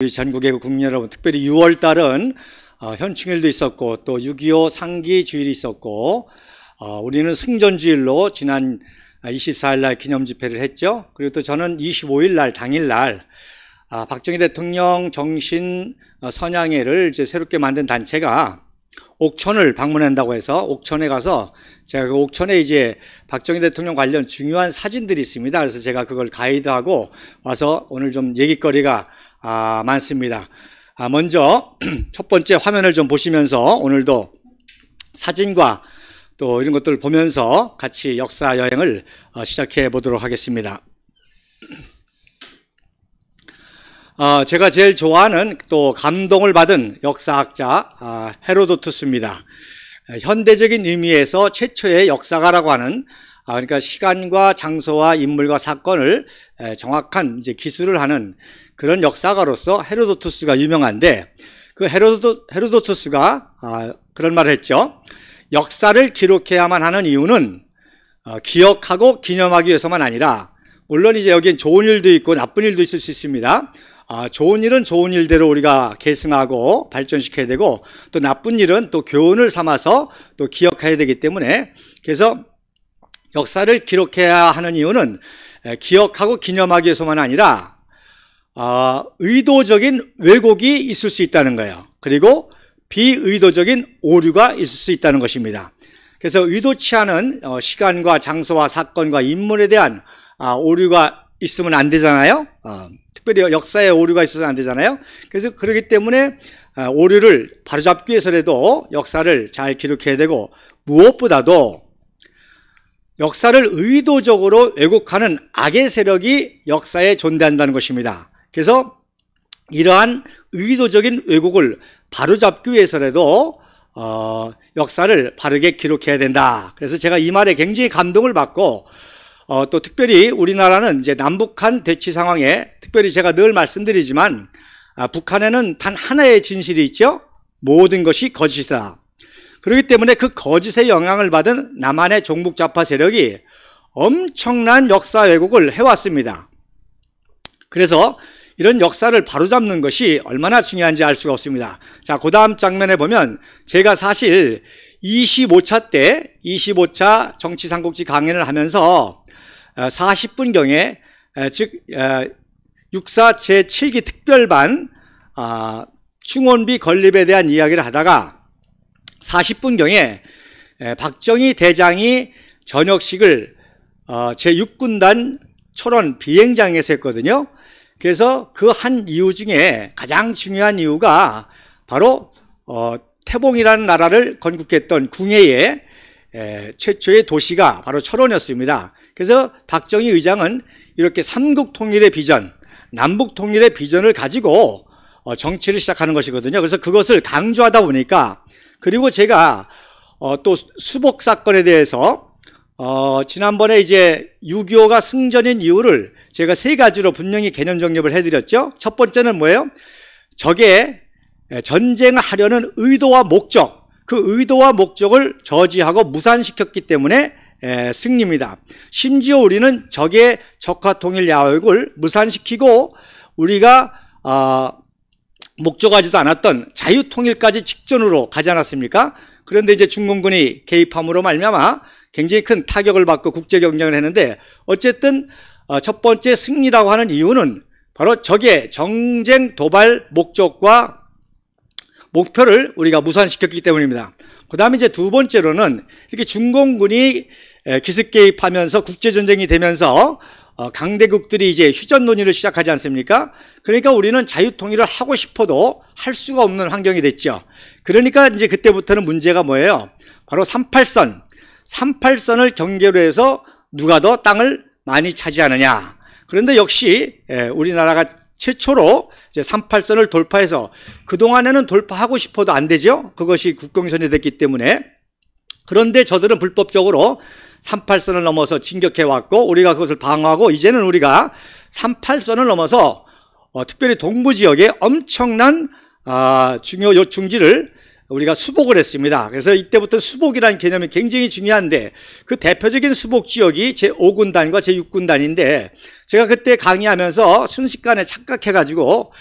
우리 전국의 국민 여러분, 특별히 6월 달은 현충일도 있었고 또 6.25 상기 주일이 있었고 우리는 승전주일로 지난 24일 날 기념 집회를 했죠. 그리고 또 저는 25일 날 당일날 박정희 대통령 정신 선양회를 이제 새롭게 만든 단체가 옥천을 방문한다고 해서 옥천에 가서 제가 그 옥천에 이제 박정희 대통령 관련 중요한 사진들이 있습니다. 그래서 제가 그걸 가이드하고 와서 오늘 좀 얘기거리가 많습니다. 먼저 첫 번째 화면을 좀 보시면서 오늘도 사진과 또 이런 것들을 보면서 같이 역사 여행을 시작해 보도록 하겠습니다. 제가 제일 좋아하는 또 감동을 받은 역사학자 헤로도투스입니다. 현대적인 의미에서 최초의 역사가라고 하는 그러니까 시간과 장소와 인물과 사건을 정확한 이제 기술을 하는 그런 역사가로서 헤로도투스가 유명한데 그 헤로도투스가 그런 말을 했죠. 역사를 기록해야만 하는 이유는 기억하고 기념하기 위해서만 아니라 물론 이제 여기엔 좋은 일도 있고 나쁜 일도 있을 수 있습니다. 좋은 일은 좋은 일대로 우리가 계승하고 발전시켜야 되고 또 나쁜 일은 또 교훈을 삼아서 또 기억해야 되기 때문에 그래서 역사를 기록해야 하는 이유는 기억하고 기념하기 위해서만 아니라 의도적인 왜곡이 있을 수 있다는 거예요. 그리고 비의도적인 오류가 있을 수 있다는 것입니다. 그래서 의도치 않은 시간과 장소와 사건과 인물에 대한 오류가 있으면 안 되잖아요. 특별히 역사에 오류가 있어서는 안 되잖아요. 그래서 그렇기 때문에 오류를 바로잡기 위해서라도 역사를 잘 기록해야 되고 무엇보다도 역사를 의도적으로 왜곡하는 악의 세력이 역사에 존재한다는 것입니다. 그래서 이러한 의도적인 왜곡을 바로잡기 위해서라도 역사를 바르게 기록해야 된다. 그래서 제가 이 말에 굉장히 감동을 받고 또 특별히 우리나라는 이제 남북한 대치 상황에 특별히 제가 늘 말씀드리지만 북한에는 단 하나의 진실이 있죠. 모든 것이 거짓이다. 그렇기 때문에 그 거짓의 영향을 받은 남한의 종북좌파 세력이 엄청난 역사 왜곡을 해왔습니다. 그래서 이런 역사를 바로잡는 것이 얼마나 중요한지 알 수가 없습니다. 자, 그 다음 장면에 보면 제가 사실 25차 정치삼국지 강연을 하면서 40분경에 즉 육사 제7기 특별반 충원비 건립에 대한 이야기를 하다가 40분경에 박정희 대장이 저녁식을 제6군단 철원 비행장에서 했거든요. 그래서 그 한 이유 중에 가장 중요한 이유가 바로 태봉이라는 나라를 건국했던 궁예의 최초의 도시가 바로 철원이었습니다. 그래서 박정희 의장은 이렇게 삼국 통일의 비전, 남북 통일의 비전을 가지고 정치를 시작하는 것이거든요. 그래서 그것을 강조하다 보니까 그리고 제가 또 수복 사건에 대해서 지난번에 이제 6.25가 승전인 이유를 제가 세 가지로 분명히 개념 정립을 해드렸죠. 첫 번째는 뭐예요? 적의 전쟁을 하려는 의도와 목적, 그 의도와 목적을 저지하고 무산시켰기 때문에 승리입니다. 심지어 우리는 적의 적화통일 야욕을 무산시키고 우리가 목적하지도 않았던 자유통일까지 직전으로 가지 않았습니까? 그런데 이제 중공군이 개입함으로 말미암아 굉장히 큰 타격을 받고 국제경쟁을 했는데 어쨌든 첫 번째 승리라고 하는 이유는 바로 적의 정쟁 도발 목적과 목표를 우리가 무산시켰기 때문입니다. 그 다음에 이제 두 번째로는 이렇게 중공군이 기습 개입하면서 국제전쟁이 되면서 강대국들이 이제 휴전 논의를 시작하지 않습니까? 그러니까 우리는 자유통일을 하고 싶어도 할 수가 없는 환경이 됐죠. 그러니까 이제 그때부터는 문제가 뭐예요? 바로 38선을 경계로 해서 누가 더 땅을 많이 차지하느냐. 그런데 역시 우리나라가 최초로 이제 38선을 돌파해서 그동안에는 돌파하고 싶어도 안 되죠. 그것이 국경선이 됐기 때문에. 그런데 저들은 불법적으로 38선을 넘어서 진격해왔고 우리가 그것을 방어하고 이제는 우리가 38선을 넘어서 특별히 동부지역에 엄청난 중요 요충지를 우리가 수복을 했습니다. 그래서 이때부터 수복이라는 개념이 굉장히 중요한데 그 대표적인 수복 지역이 제5군단과 제6군단인데 제가 그때 강의하면서 순식간에 착각해가지고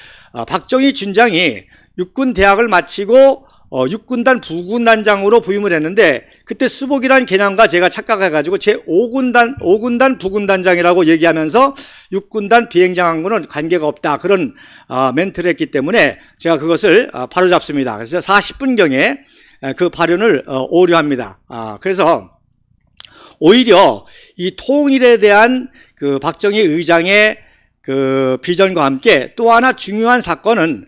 박정희 준장이 육군 대학을 마치고 육군단 부군단장으로 부임을 했는데 그때 수복이라는 개념과 제가 착각해가지고 제5군단 부군단장이라고 얘기하면서 육군단 비행장하고는 관계가 없다 그런 멘트를 했기 때문에 제가 그것을 바로잡습니다. 그래서 40분경에 그 발언을 오류합니다. 그래서 오히려 이 통일에 대한 그 박정희 의장의 그 비전과 함께 또 하나 중요한 사건은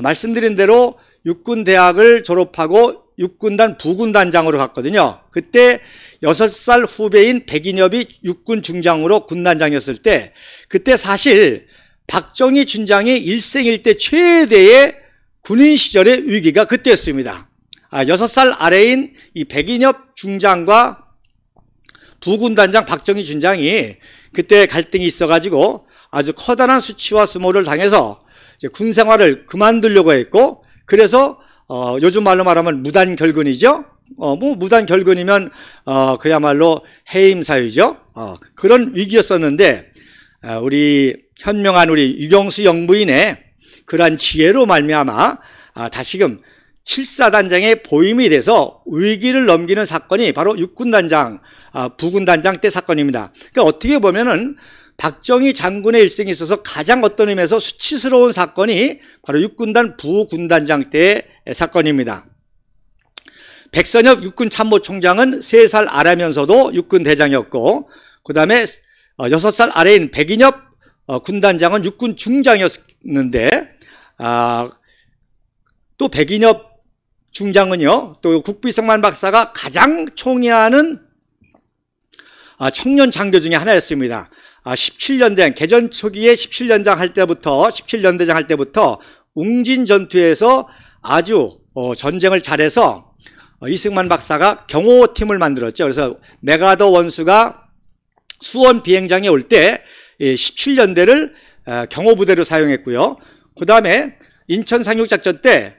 말씀드린 대로 육군대학을 졸업하고 육군단 부군단장으로 갔거든요. 그때 6살 후배인 백인엽이 육군 중장으로 군단장이었을 때 그때 사실 박정희 준장이 일생일대 최대의 군인 시절의 위기가 그때였습니다. 6살 아래인 이 백인엽 중장과 부군단장 박정희 준장이 그때 갈등이 있어가지고 아주 커다란 수치와 수모를 당해서 이제 군 생활을 그만두려고 했고 그래서 요즘 말로 말하면 무단결근이죠. 뭐 무단결근이면 그야말로 해임 사유죠. 그런 위기였었는데 우리 현명한 우리 유경수 영부인의 그러한 지혜로 말미암아 다시금 7사단장의 보임이 돼서 위기를 넘기는 사건이 바로 육군단장, 부군단장 때 사건입니다. 그러니까 어떻게 보면은 박정희 장군의 일생에 있어서 가장 어떤 의미에서 수치스러운 사건이 바로 육군단 부군단장 때의 사건입니다. 백선엽 육군참모총장은 3살 아래면서도 육군대장이었고 그 다음에 6살 아래인 백인엽 군단장은 육군중장이었는데 또 백인엽 중장은요 또 국비성만 박사가 가장 총애하는 청년 장교 중에 하나였습니다. 17년대 개전 초기에 17년장 할 때부터 웅진 전투에서 아주 전쟁을 잘해서 이승만 박사가 경호팀을 만들었죠. 그래서 메가더 원수가 수원 비행장에 올 때 17년대를 경호부대로 사용했고요. 그 다음에 인천 상륙작전 때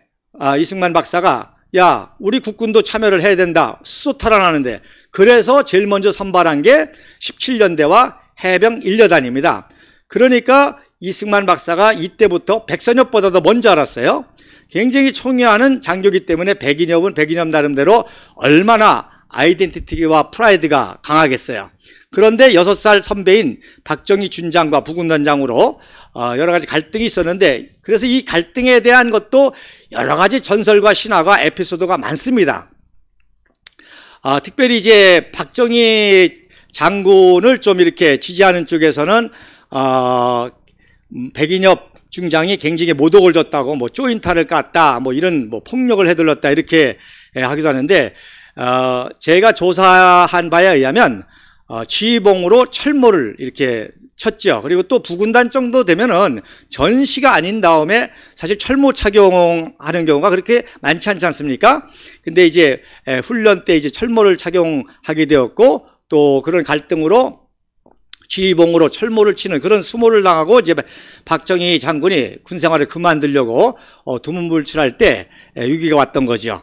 이승만 박사가 야 우리 국군도 참여를 해야 된다 수소탈환하는데 그래서 제일 먼저 선발한 게 17년대와 해병 1여단입니다. 그러니까 이승만 박사가 이때부터 백선엽보다도 먼저 알았어요. 굉장히 총애하는 장교이기 때문에 백인엽은 백인엽 나름대로 얼마나 아이덴티티와 프라이드가 강하겠어요. 그런데 6살 선배인 박정희 준장과 부군단장으로 여러 가지 갈등이 있었는데 그래서 이 갈등에 대한 것도 여러 가지 전설과 신화가 에피소드가 많습니다. 특별히 이제 박정희 장군을 좀 이렇게 지지하는 쪽에서는 백인엽 중장이 굉장히 모독을 줬다고 뭐 쪼인탈을 깠다 뭐 이런 뭐 폭력을 해들렀다 이렇게 하기도 하는데 제가 조사한 바에 의하면 지휘봉으로 철모를 이렇게 쳤죠. 그리고 또 부군단 정도 되면은 전시가 아닌 다음에 사실 철모 착용하는 경우가 그렇게 많지 않지 않습니까? 근데 이제 훈련 때 이제 철모를 착용하게 되었고 또 그런 갈등으로 지휘봉으로 철모를 치는 그런 수모를 당하고 이제 박정희 장군이 군 생활을 그만두려고 두문불출할 때 위기가 왔던 거죠.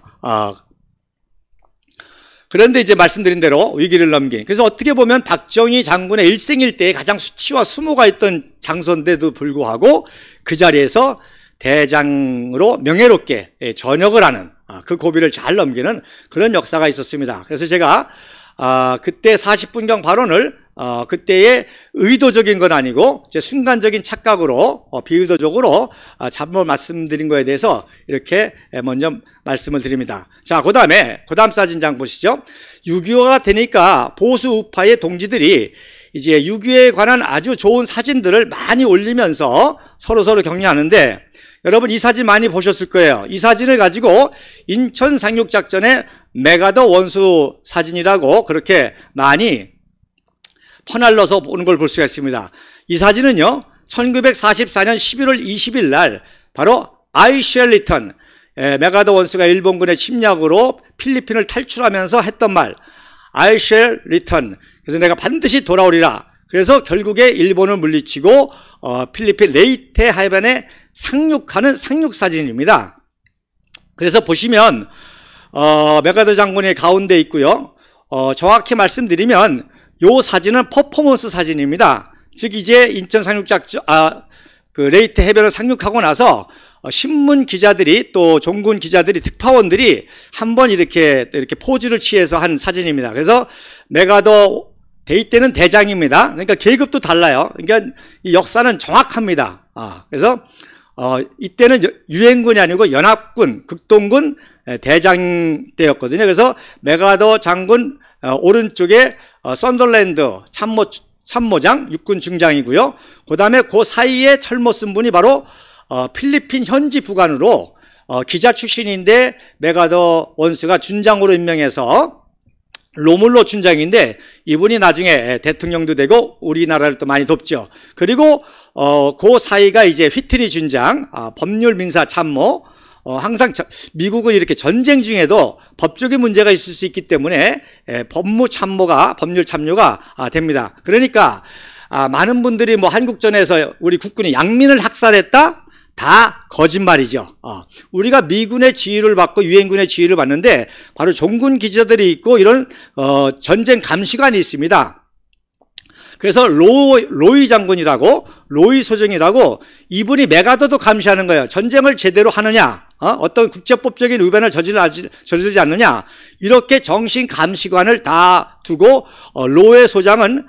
그런데 이제 말씀드린 대로 위기를 넘긴. 그래서 어떻게 보면 박정희 장군의 일생일대에 가장 수치와 수모가 있던 장소인데도 불구하고 그 자리에서 대장으로 명예롭게 전역을 하는 그 고비를 잘 넘기는 그런 역사가 있었습니다. 그래서 제가 그때 40분경 발언을 그때의 의도적인 건 아니고 제 순간적인 착각으로 비의도적으로 잘못 말씀드린 거에 대해서 이렇게 먼저 말씀을 드립니다. 자, 그 다음 사진장 보시죠. 6.25가 되니까 보수 우파의 동지들이 이제 6.25에 관한 아주 좋은 사진들을 많이 올리면서 서로 격려하는데 여러분 이 사진 많이 보셨을 거예요. 이 사진을 가지고 인천 상륙작전의 메가더 원수 사진이라고 그렇게 많이 퍼날러서 보는 걸 볼 수가 있습니다. 이 사진은요 1944년 11월 20일 날 바로 I shall return 메가더 원수가 일본군의 침략으로 필리핀을 탈출하면서 했던 말 I shall return 그래서 내가 반드시 돌아오리라. 그래서 결국에 일본을 물리치고 필리핀 레이테 해변에 상륙하는 상륙사진입니다. 그래서 보시면 메가더 장군이 가운데 있고요. 정확히 말씀드리면 이 사진은 퍼포먼스 사진입니다. 즉 이제 인천 상륙작전 그 레이테 해변을 상륙하고 나서 신문 기자들이 또 종군 기자들이 특파원들이 한번 이렇게 포즈를 취해서 한 사진입니다. 그래서 메가더 데이 때는 대장입니다. 그러니까 계급도 달라요. 그러니까 이 역사는 정확합니다. 그래서 이때는 유엔군이 아니고 연합군, 극동군 대장 때였거든요. 그래서 메가더 장군 오른쪽에 썬더랜드 참모장, 육군 중장이고요. 그 다음에 그 사이에 철모 쓴 분이 바로 필리핀 현지 부관으로 기자 출신인데 메가더 원수가 준장으로 임명해서 로물로 준장인데 이분이 나중에 대통령도 되고 우리나라를 또 많이 돕죠. 그리고 그 사이가 이제 휘트니 준장, 법률 민사 참모. 항상 미국은 이렇게 전쟁 중에도 법적인 문제가 있을 수 있기 때문에 법률 참모가 됩니다. 그러니까 많은 분들이 뭐 한국전에서 우리 국군이 양민을 학살했다? 다 거짓말이죠. 우리가 미군의 지휘를 받고 유엔군의 지휘를 받는데 바로 종군 기자들이 있고 이런 전쟁 감시관이 있습니다. 그래서 로이 장군이라고, 로이 소정이라고 이분이 메가더도 감시하는 거예요. 전쟁을 제대로 하느냐, 어떤 국제법적인 위반을 저지르지 않느냐, 이렇게 정신 감시관을 다 두고 로의 소장은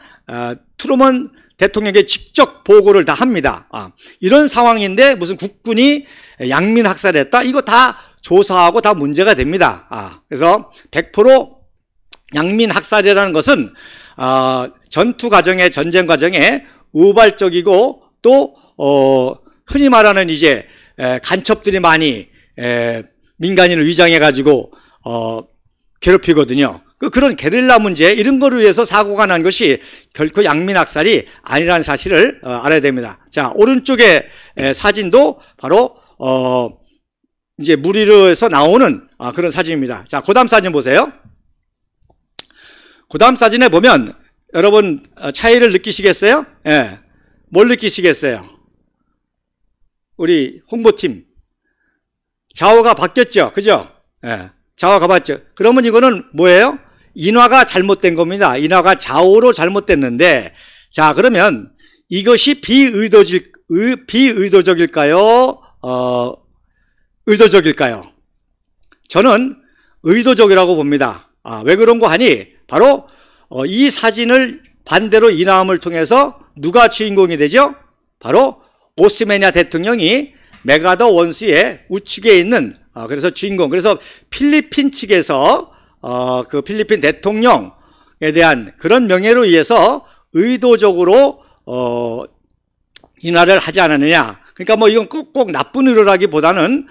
트루먼 대통령에게 직접 보고를 다 합니다. 이런 상황인데 무슨 국군이 양민 학살했다? 이거 다 조사하고 다 문제가 됩니다. 그래서 100% 양민 학살이라는 것은 전투 과정에, 전쟁 과정에 우발적이고 또 흔히 말하는 이제 간첩들이 많이 민간인을 위장해 가지고 괴롭히거든요. 그런 게릴라 문제 이런 거를 위해서 사고가 난 것이 결코 양민 학살이 아니라는 사실을 알아야 됩니다. 자, 오른쪽에 사진도 바로 이제 무리르에서 나오는 그런 사진입니다. 자, 그다음 사진 보세요. 그다음 사진에 보면 여러분 차이를 느끼시겠어요? 예. 뭘 느끼시겠어요? 우리 홍보팀 좌우가 바뀌었죠, 그죠? 예. 좌우가 바뀌었죠. 그러면 이거는 뭐예요? 인화가 잘못된 겁니다. 인화가 좌우로 잘못됐는데, 자, 그러면 이것이 비의도적일까요? 의도적일까요? 저는 의도적이라고 봅니다. 왜 그런 거 하니? 바로 이 사진을 반대로 인화함을 통해서 누가 주인공이 되죠? 바로 오스메냐 대통령이 메가더 원수의 우측에 있는 그래서 주인공. 그래서 필리핀 측에서 그 필리핀 대통령에 대한 그런 명예로 의해서 의도적으로 인화를 하지 않았느냐. 그러니까 뭐 이건 꼭 나쁜 의도라기보다는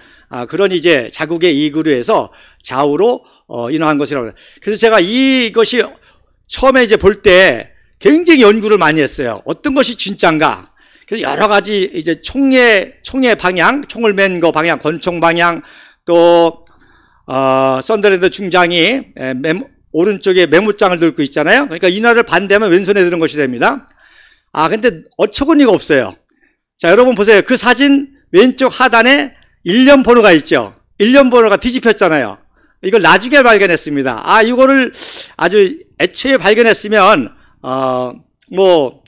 그런 이제 자국의 이익으로 해서 좌우로 인화한 것이라고 해요. 그래서 제가 이것이 처음에 이제 볼 때 굉장히 연구를 많이 했어요. 어떤 것이 진짜인가. 그래서 여러 가지 이제 총의 방향, 총을 맨 거 방향, 권총 방향, 또 썬더랜드 중장이 오른쪽에 메모장을 들고 있잖아요. 그러니까 인화를 반대하면 왼손에 드는 것이 됩니다. 근데 어처구니가 없어요. 자, 여러분 보세요. 그 사진 왼쪽 하단에 1년 번호가 있죠. 1년 번호가 뒤집혔잖아요. 이걸 나중에 발견했습니다. 이거를 아주 애초에 발견했으면 뭐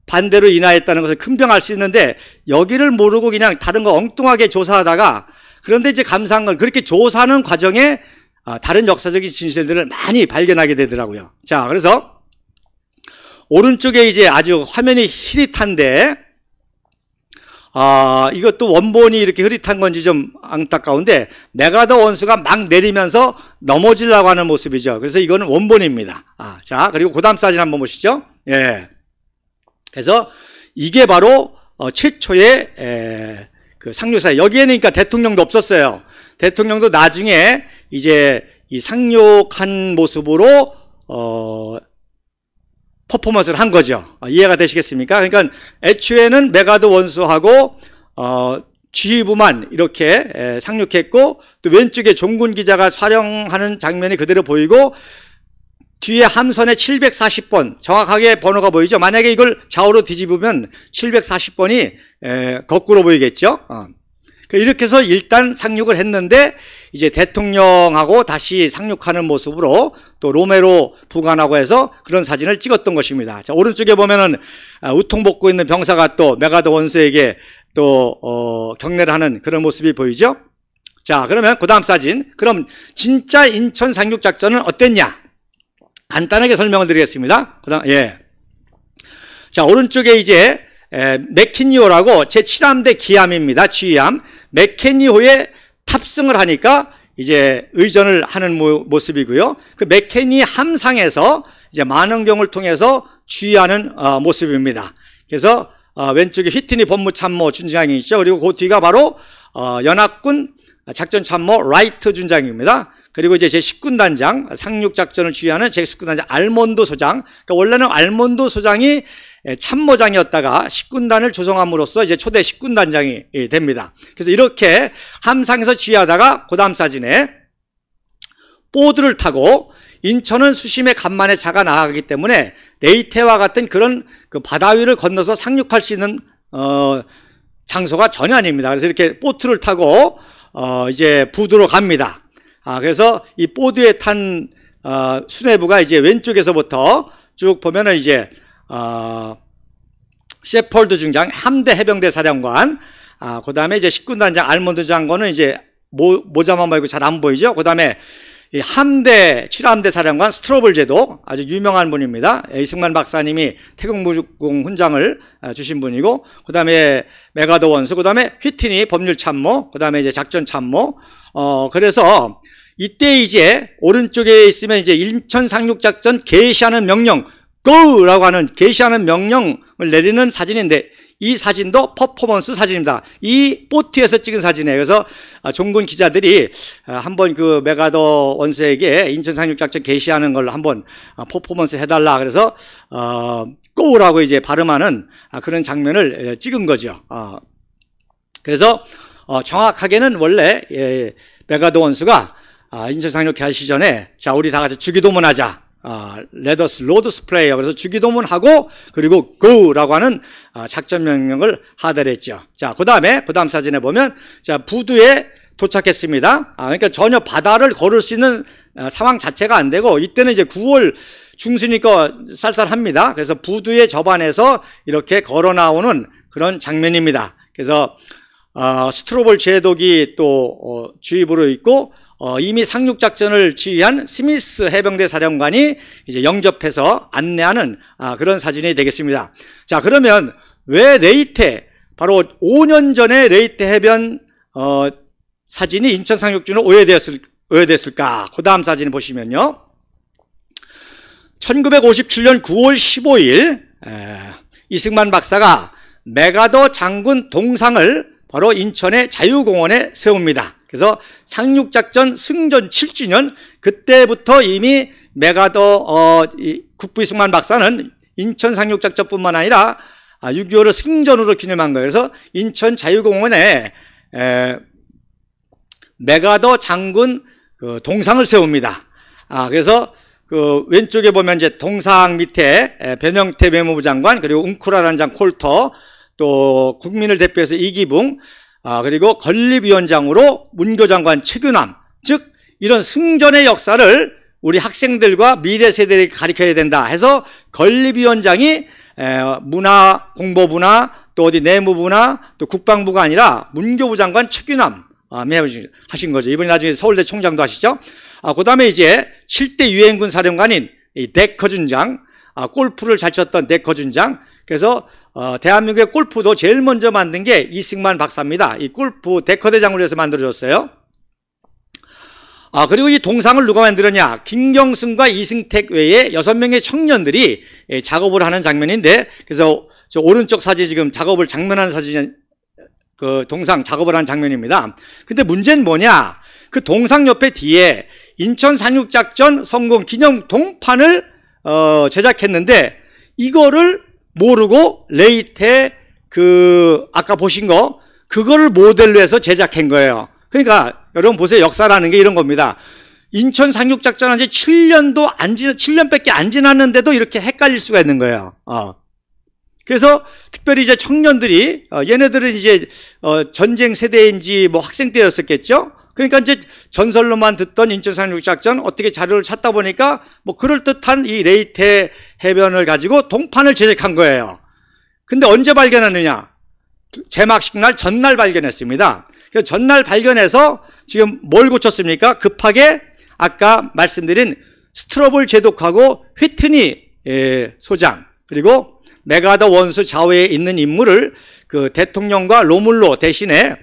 반대로 인화했다는 것을 금병할 수 있는데 여기를 모르고 그냥 다른 거 엉뚱하게 조사하다가 그런데 이제 감사한 건 그렇게 조사하는 과정에 다른 역사적인 진실들을 많이 발견하게 되더라고요. 자, 그래서 오른쪽에 이제 아주 화면이 흐릿한데 이것도 원본이 이렇게 흐릿한 건지 좀 안타까운데 메가더 원수가 막 내리면서 넘어지려고 하는 모습이죠. 그래서 이거는 원본입니다. 자, 그리고 그 다음 사진 한번 보시죠. 예. 그래서 이게 바로 최초의 그 상륙사. 여기에는 그러니까 대통령도 없었어요. 대통령도 나중에 이제 이 상륙한 모습으로 퍼포먼스를 한 거죠. 이해가 되시겠습니까? 그러니까 애초에는 메가더 원수하고 지휘부만 이렇게 상륙했고 또 왼쪽에 종군 기자가 촬영하는 장면이 그대로 보이고 뒤에 함선에 740번 정확하게 번호가 보이죠. 만약에 이걸 좌우로 뒤집으면 740번이 거꾸로 보이겠죠. 이렇게 해서 일단 상륙을 했는데 이제 대통령하고 다시 상륙하는 모습으로 또 로메로 부관하고 해서 그런 사진을 찍었던 것입니다. 자, 오른쪽에 보면은 우통벗고 있는 병사가 또 메가더 원수에게 또 경례를 하는 그런 모습이 보이죠. 자, 그러면 그 다음 사진. 그럼 진짜 인천 상륙 작전은 어땠냐? 간단하게 설명을 드리겠습니다. 자, 오른쪽에 이제 맥키니호라고 제7함대 기함입니다. G함. 맥키니호에 탑승을 하니까 이제 의전을 하는 모습이고요. 그 맥키니 함상에서 이제 만원경을 통해서 주의하는 모습입니다. 그래서 왼쪽에 휘트니 법무참모 준장이 있죠. 그리고 그 뒤가 바로 연합군 작전참모 라이트 준장입니다. 그리고 이제 제10군단장, 상륙작전을 주의하는 제10군단장 알몬도 소장. 그러니까 원래는 알몬도 소장이 참모장이었다가 10군단을 조성함으로써 이제 초대 10군단장이 됩니다. 그래서 이렇게 함상에서 지휘하다가 그 다음 사진에 보드를 타고 인천은 수심에 간만에 차가 나가기 때문에 레이테와 같은 그런 그 바다 위를 건너서 상륙할 수 있는 장소가 전혀 아닙니다. 그래서 이렇게 보트를 타고 이제 부두로 갑니다. 그래서 이 보드에 탄 수뇌부가 이제 왼쪽에서부터 쭉 보면은 이제 셰펄드 중장, 함대 해병대 사령관, 그 다음에 이제 10군단장 알몬드 장관은 이제 모자만 말고 잘 안 보이죠. 그 다음에 이 함대 7함대 사령관 스트로블 제독, 아주 유명한 분입니다. 이승만 박사님이 태국무공 훈장을 주신 분이고, 그 다음에 메가더 원수, 그 다음에 휘트니 법률참모, 그 다음에 이제 작전참모. 그래서 이때 이제 오른쪽에 있으면 이제 인천 상륙작전 개시하는 명령, GO라고 하는 개시하는 명령을 내리는 사진인데, 이 사진도 퍼포먼스 사진입니다. 이 보트에서 찍은 사진이에요. 그래서 종군 기자들이 한번 그 메가더 원수에게 인천 상륙작전 개시하는 걸 한번 퍼포먼스 해달라. 그래서 GO라고 이제 발음하는 그런 장면을 찍은 거죠. 그래서 정확하게는 원래 메가더 원수가 인천 상륙 개시 전에 자, 우리 다 같이 주기도문하자. Let us load spray. 그래서 주기도문하고 그리고 go라고 하는 작전 명령을 하달을 했죠. 자, 그 다음 사진에 보면 자, 부두에 도착했습니다. 그러니까 전혀 바다를 걸을 수 있는 상황 자체가 안 되고, 이때는 이제 9월 중순이니까 쌀쌀합니다. 그래서 부두의 접안에서 이렇게 걸어 나오는 그런 장면입니다. 그래서 스트로볼 제독이 또 주입으로 있고, 이미 상륙작전을 지휘한 스미스 해병대 사령관이 이제 영접해서 안내하는 그런 사진이 되겠습니다. 자, 그러면 왜 레이테, 바로 5년 전에 레이테 해변 사진이 인천 상륙전으로 오해됐을까? 그 다음 사진 보시면요. 1957년 9월 15일 이승만 박사가 메가더 장군 동상을 바로 인천의 자유공원에 세웁니다. 그래서 상륙작전 승전 7주년, 그때부터 이미 메가더 국부 이승만 박사는 인천 상륙작전뿐만 아니라 6.25를 승전으로 기념한 거예요. 그래서 인천 자유공원에 메가더 장군 그 동상을 세웁니다. 그래서 그 왼쪽에 보면 이제 동상 밑에 변형태 외무부 장관, 그리고 웅쿠라 단장 콜터, 또 국민을 대표해서 이기붕, 그리고 건립위원장으로 문교장관 최규남, 즉 이런 승전의 역사를 우리 학생들과 미래 세대에게 가르쳐야 된다 해서 건립위원장이 문화공보부나 또 어디 내무부나 또 국방부가 아니라 문교부 장관 최규남 하신 거죠. 이번에 나중에 서울대 총장도 하시죠. 그 다음에 이제 7대 유엔군 사령관인 이 데커 준장, 골프를 잘 쳤던 데커 준장. 그래서 대한민국의 골프도 제일 먼저 만든 게 이승만 박사입니다. 이 골프 데커 대장으로 해서 만들어졌어요. 그리고 이 동상을 누가 만들었냐? 김경승과 이승택 외에 6명의 청년들이 작업을 하는 장면인데, 그래서 저 오른쪽 사진 지금 작업을 장면하는 사진, 그 동상 작업을 하는 장면입니다. 근데 문제는 뭐냐? 그 동상 옆에 뒤에 인천 상륙작전 성공 기념 동판을 제작했는데, 이거를 모르고 레이테 그 아까 보신 거 그거를 모델로 해서 제작한 거예요. 그러니까 여러분 보세요. 역사라는 게 이런 겁니다. 인천 상륙작전 한 지 7년밖에 안 지났는데도 이렇게 헷갈릴 수가 있는 거예요. 그래서 특별히 이제 청년들이 얘네들은 이제 전쟁 세대인지 뭐 학생 때였었겠죠. 그러니까 이제 전설로만 듣던 인천상륙작전 어떻게 자료를 찾다 보니까 뭐 그럴듯한 이 레이테 해변을 가지고 동판을 제작한 거예요. 근데 언제 발견했느냐? 제막식 날 전날 발견했습니다. 그래서 전날 발견해서 지금 뭘 고쳤습니까? 급하게 아까 말씀드린 스트롭을 제독하고 휘트니 소장 그리고 메가더 원수 좌우에 있는 인물을 그 대통령과 로물로 대신에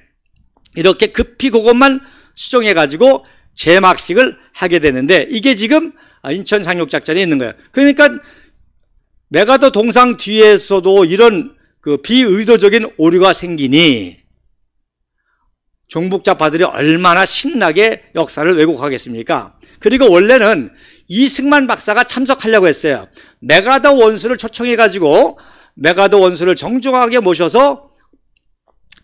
이렇게 급히 그것만 수정해가지고 재막식을 하게 되는데 이게 지금 인천 상륙작전에 있는 거예요. 그러니까 메가더 동상 뒤에서도 이런 그 비의도적인 오류가 생기니 종북자파들이 얼마나 신나게 역사를 왜곡하겠습니까? 그리고 원래는 이승만 박사가 참석하려고 했어요. 메가더 원수를 초청해가지고 메가더 원수를 정중하게 모셔서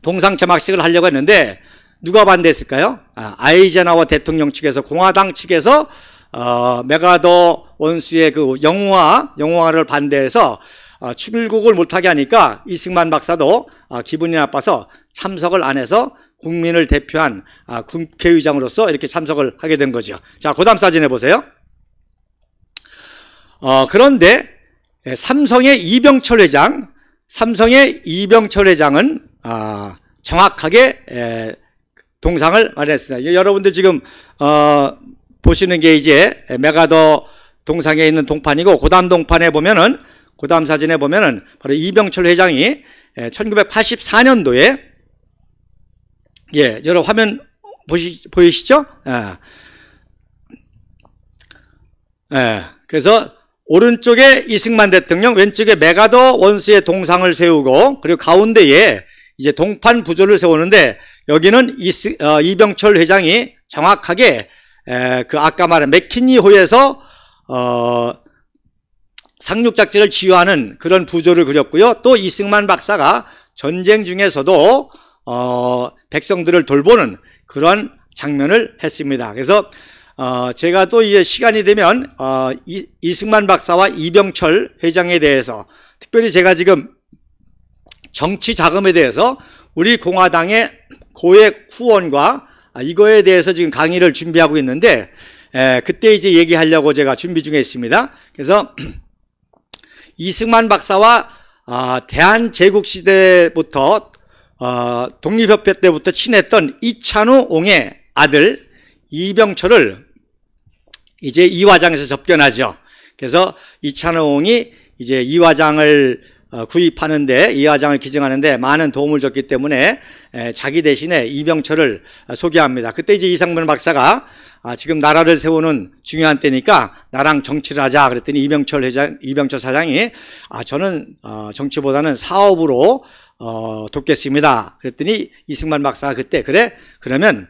동상 제막식을 하려고 했는데 누가 반대했을까요? 아이젠하워 대통령 측에서 공화당 측에서 메가더 원수의 그 영웅화를 반대해서 출국을 못하게 하니까 이승만 박사도 기분이 나빠서 참석을 안 해서 국민을 대표한 국회의장으로서 이렇게 참석을 하게 된 거죠. 자, 그 다음 사진 해보세요. 그런데 삼성의 이병철 회장은 정확하게 동상을 마련했습니다. 여러분들 지금 보시는 게 이제 메가더 동상에 있는 동판이고 그 다음 동판에 보면은 그 다음 사진에 보면은 바로 이병철 회장이 1984년도에 여러분 화면 보이시죠? 그래서 오른쪽에 이승만 대통령, 왼쪽에 메가더 원수의 동상을 세우고 그리고 가운데에 이제 동판 부조를 세우는데 여기는 이병철 회장이 정확하게 그 아까 말한 맥키니호에서 상륙작전을 지휘하는 그런 부조를 그렸고요. 또 이승만 박사가 전쟁 중에서도 백성들을 돌보는 그런 장면을 했습니다. 그래서 제가 또 이제 시간이 되면 이승만 박사와 이병철 회장에 대해서 특별히 제가 지금 정치 자금에 대해서 우리 공화당의 고액 후원과 이거에 대해서 지금 강의를 준비하고 있는데 그때 이제 얘기하려고 제가 준비 중에 있습니다. 그래서 이승만 박사와 대한제국 시대부터 독립협회 때부터 친했던 이찬우 옹의 아들 이병철을 이제 이화장에서 접견하죠. 그래서 이찬우 옹이 이제 이화장을 구입하는데 이화장을 기증하는데 많은 도움을 줬기 때문에 자기 대신에 이병철을 소개합니다. 그때 이제 이상문 박사가 지금 나라를 세우는 중요한 때니까 나랑 정치를 하자 그랬더니 이병철 사장이 저는 정치보다는 사업으로 돕겠습니다. 그랬더니 이승만 박사가 그때 그래 그러면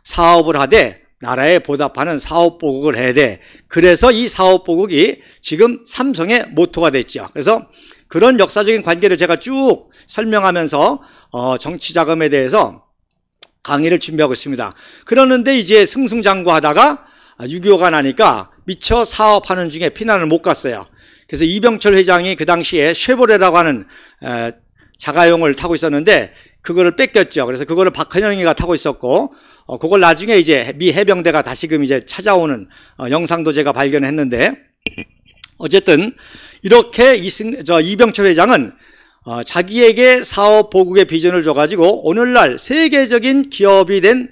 사업을 하되 나라에 보답하는 사업보국을 해야 돼. 그래서 이 사업보국이 지금 삼성의 모토가 됐죠. 그래서 그런 역사적인 관계를 제가 쭉 설명하면서 정치자금에 대해서 강의를 준비하고 있습니다. 그러는데 이제 승승장구하다가 6.25가 나니까 미처 사업하는 중에 피난을 못 갔어요. 그래서 이병철 회장이 그 당시에 쉐보레라고 하는 자가용을 타고 있었는데 그거를 뺏겼죠. 그래서 그거를 박헌영이가 타고 있었고 그걸 나중에 이제 미 해병대가 다시금 이제 찾아오는 영상도 제가 발견했는데 어쨌든 이렇게 이병철 회장은 자기에게 사업 보국의 비전을 줘가지고 오늘날 세계적인 기업이 된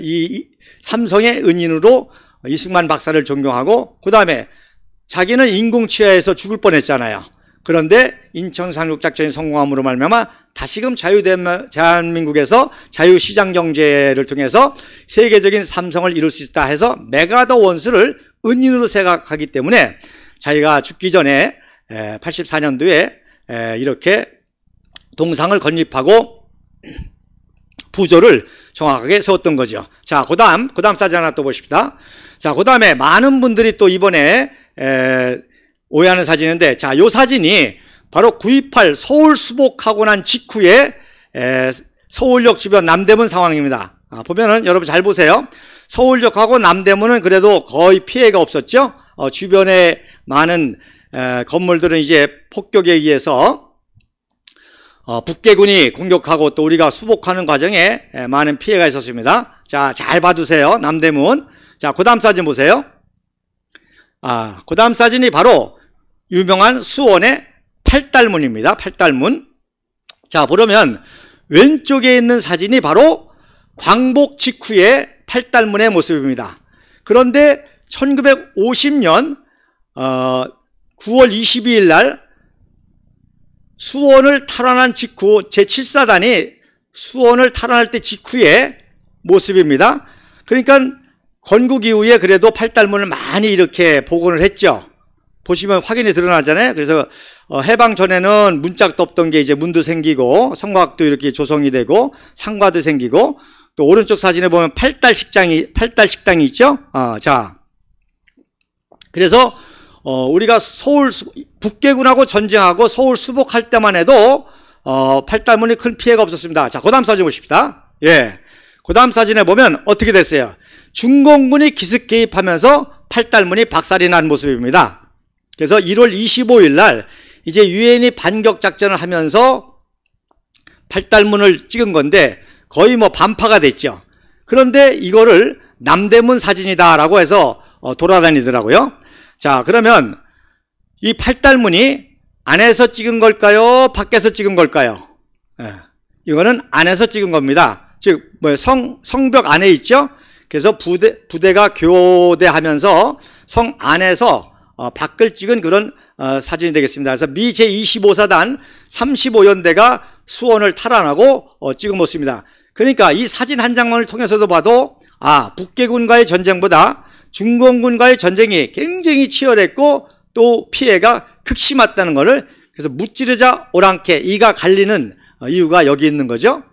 이 삼성의 은인으로 이승만 박사를 존경하고 그 다음에 자기는 인공치하에서 죽을 뻔했잖아요. 그런데 인천 상륙작전이 성공함으로 말미암아 다시금 대한민국에서 자유시장 경제를 통해서 세계적인 삼성을 이룰 수 있다 해서 메가더 원수를 은인으로 생각하기 때문에 자기가 죽기 전에 84년도에 이렇게 동상을 건립하고 부조를 정확하게 세웠던 거죠. 자, 그 다음 사진 하나 또 보십시다. 자, 그 다음에 많은 분들이 또 이번에 오해하는 사진인데, 자, 요 사진이 바로 9.28 서울 수복하고 난 직후에 서울역 주변 남대문 상황입니다. 보면은 여러분 잘 보세요. 서울역하고 남대문은 그래도 거의 피해가 없었죠. 주변에 많은 건물들은 이제 폭격에 의해서 북계군이 공격하고 또 우리가 수복하는 과정에 많은 피해가 있었습니다. 자, 잘 봐두세요. 남대문. 자, 그 다음 사진 보세요. 그 다음 사진이 바로 유명한 수원의 팔달문입니다. 팔달문. 자, 보려면 왼쪽에 있는 사진이 바로 광복 직후의 팔달문의 모습입니다. 그런데 1950년 9월 22일 날 수원을 탈환한 직후 제7사단이 수원을 탈환할 때 직후의 모습입니다. 그러니까 건국 이후에 그래도 팔달문을 많이 이렇게 복원을 했죠. 보시면 확연히 드러나잖아요. 그래서 해방 전에는 문짝도 없던 게 이제 문도 생기고 성곽도 이렇게 조성이 되고 상가도 생기고 또 오른쪽 사진에 보면 팔달 식당이 있죠. 자, 그래서 우리가 서울 북계군하고 전쟁하고 서울 수복할 때만 해도 팔달문이 큰 피해가 없었습니다. 자, 그 다음 사진 보십시다. 예, 그 다음 사진에 보면 어떻게 됐어요? 중공군이 기습 개입하면서 팔달문이 박살이 난 모습입니다. 그래서 1월 25일 날 이제 유엔이 반격 작전을 하면서 팔달문을 찍은 건데 거의 뭐 반파가 됐죠. 그런데 이거를 남대문 사진이다라고 해서 돌아다니더라고요. 자, 그러면 이 팔달문이 안에서 찍은 걸까요? 밖에서 찍은 걸까요? 이거는 안에서 찍은 겁니다. 즉, 성벽 안에 있죠? 그래서 부대가 교대하면서 성 안에서 밖을 찍은 그런 사진이 되겠습니다. 그래서 미 제25사단 35연대가 수원을 탈환하고 찍은 모습입니다. 그러니까 이 사진 한 장면을 통해서도 봐도 북계군과의 전쟁보다 중공군과의 전쟁이 굉장히 치열했고 또 피해가 극심했다는 것을 그래서 무찌르자 오랑캐 이가 갈리는 이유가 여기 있는 거죠.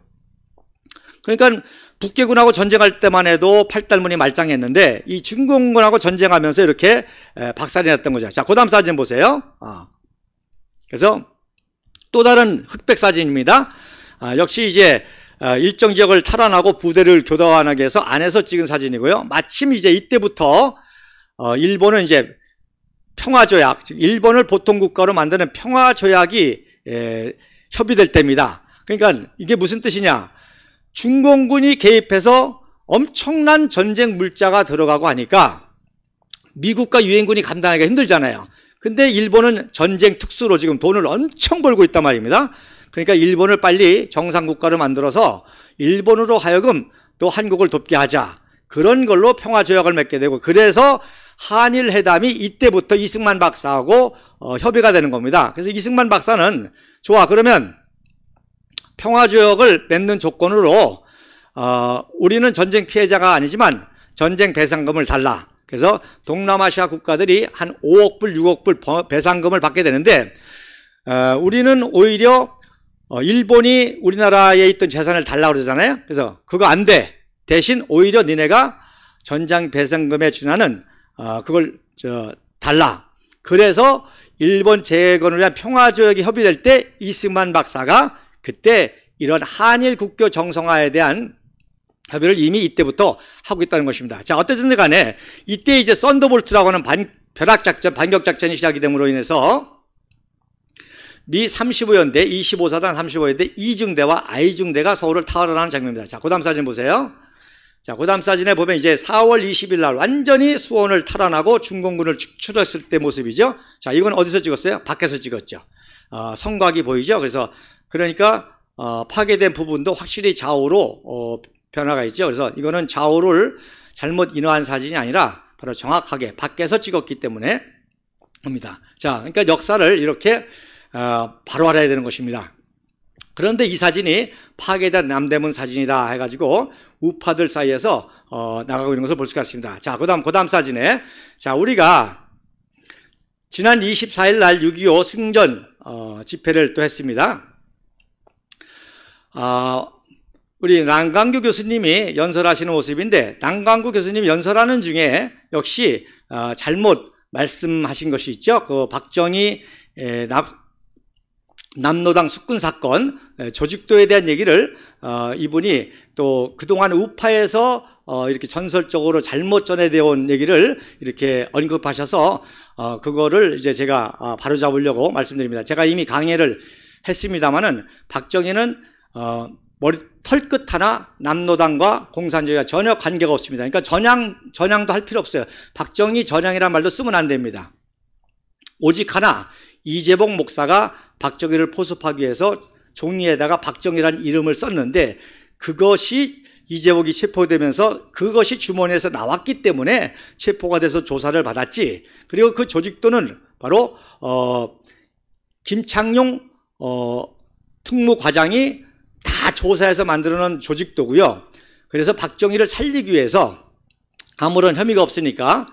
그러니까 북계군하고 전쟁할 때만 해도 팔달문이 말짱했는데 이 중공군하고 전쟁하면서 이렇게 박살이 났던 거죠. 자, 그 다음 사진 보세요. 그래서 또 다른 흑백 사진입니다. 역시 이제 일정 지역을 탈환하고 부대를 교대하게 해서 안에서 찍은 사진이고요. 마침 이제 이때부터 일본은 이제 평화조약, 즉 일본을 보통국가로 만드는 평화조약이 협의될 때입니다. 그러니까 이게 무슨 뜻이냐? 중공군이 개입해서 엄청난 전쟁 물자가 들어가고 하니까 미국과 유엔군이 감당하기가 힘들잖아요. 근데 일본은 전쟁 특수로 지금 돈을 엄청 벌고 있단 말입니다. 그러니까 일본을 빨리 정상국가로 만들어서 일본으로 하여금 또 한국을 돕게 하자. 그런 걸로 평화조약을 맺게 되고 그래서 한일 회담이 이때부터 이승만 박사하고 협의가 되는 겁니다. 그래서 이승만 박사는 좋아, 그러면 평화조약을 맺는 조건으로 우리는 전쟁 피해자가 아니지만 전쟁 배상금을 달라. 그래서 동남아시아 국가들이 한 5억 불, 6억 불 배상금을 받게 되는데 우리는 오히려 일본이 우리나라에 있던 재산을 달라고 그러잖아요. 그래서 그거 안 돼. 대신 오히려 니네가 전장 배상금에 준하는 그걸 달라. 그래서 일본 재건을 위한 평화조약이 협의될 때 이승만 박사가 그때 이런 한일 국교 정상화에 대한 협의를 이미 이때부터 하고 있다는 것입니다. 자, 어쨌든 간에 이때 이제 썬더볼트라고 하는 벼락작전, 반격작전이 시작이 됨으로 인해서 미 35연대, 25사단 35연대 이중대와 I중대가 서울을 탈환하는 장면입니다. 자, 그 다음 사진 보세요. 자, 그 다음 사진에 보면 이제 4월 20일 날 완전히 수원을 탈환하고 중공군을 축출했을 때 모습이죠. 자, 이건 어디서 찍었어요? 밖에서 찍었죠. 성곽이 보이죠. 그러니까 파괴된 부분도 확실히 좌우로 변화가 있죠. 그래서 이거는 좌우를 잘못 인화한 사진이 아니라 바로 정확하게 밖에서 찍었기 때문에 합니다. 자, 그러니까 역사를 이렇게 바로 알아야 되는 것입니다. 그런데 이 사진이 파괴된 남대문 사진이다 해가지고 우파들 사이에서 나가고 있는 것을 볼 수가 있습니다. 자, 그 다음 사진에 자, 우리가 지난 24일 날 6.25 승전 집회를 또 했습니다. 우리 남강규 교수님이 연설하시는 모습인데 남강규 교수님이 연설하는 중에 역시 잘못 말씀하신 것이 있죠. 그 박정희 남로당 숙군 사건, 조직도에 대한 얘기를 이분이 또 그동안 우파에서 이렇게 전설적으로 잘못 전해되어 온 얘기를 이렇게 언급하셔서 그거를 이제 제가 바로잡으려고 말씀드립니다. 제가 이미 강의를 했습니다마는 박정희는 머리 털끝 하나 남로당과 공산주의가 전혀 관계가 없습니다. 그러니까 전향도 할 필요 없어요. 박정희 전향이라는 말도 쓰면 안 됩니다. 오직 하나, 이재복 목사가 박정희를 포섭하기 위해서 종이에다가 박정희라는 이름을 썼는데 그것이 이재복이 체포되면서 그것이 주머니에서 나왔기 때문에 체포가 돼서 조사를 받았지. 그리고 그 조직도는 바로 김창룡 특무과장이 다 조사해서 만들어놓은 조직도고요. 그래서 박정희를 살리기 위해서 아무런 혐의가 없으니까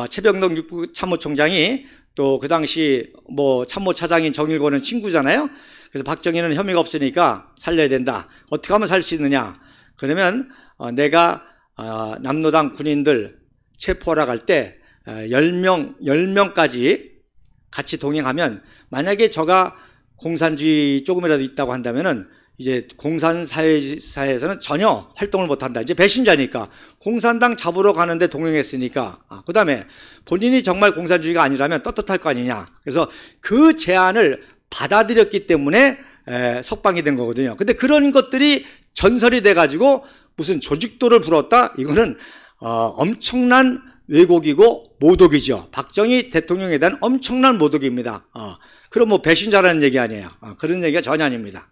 최병덕 육부 참모총장이 또 그 당시 뭐 참모차장인 정일권은 친구잖아요. 그래서 박정희는 혐의가 없으니까 살려야 된다. 어떻게 하면 살 수 있느냐? 그러면 내가 남로당 군인들 체포하러 갈 때 10명까지 같이 동행하면 만약에 저가 공산주의 조금이라도 있다고 한다면은 이제 공산사회에서는 전혀 활동을 못한다. 이제 배신자니까. 공산당 잡으러 가는데 동행했으니까. 그 다음에 본인이 정말 공산주의가 아니라면 떳떳할 거 아니냐. 그래서 그 제안을 받아들였기 때문에 석방이 된 거거든요. 근데 그런 것들이 전설이 돼가지고 무슨 조직도를 불었다? 이거는 엄청난 왜곡이고 모독이죠. 박정희 대통령에 대한 엄청난 모독입니다. 그럼 뭐 배신자라는 얘기 아니에요. 그런 얘기가 전혀 아닙니다.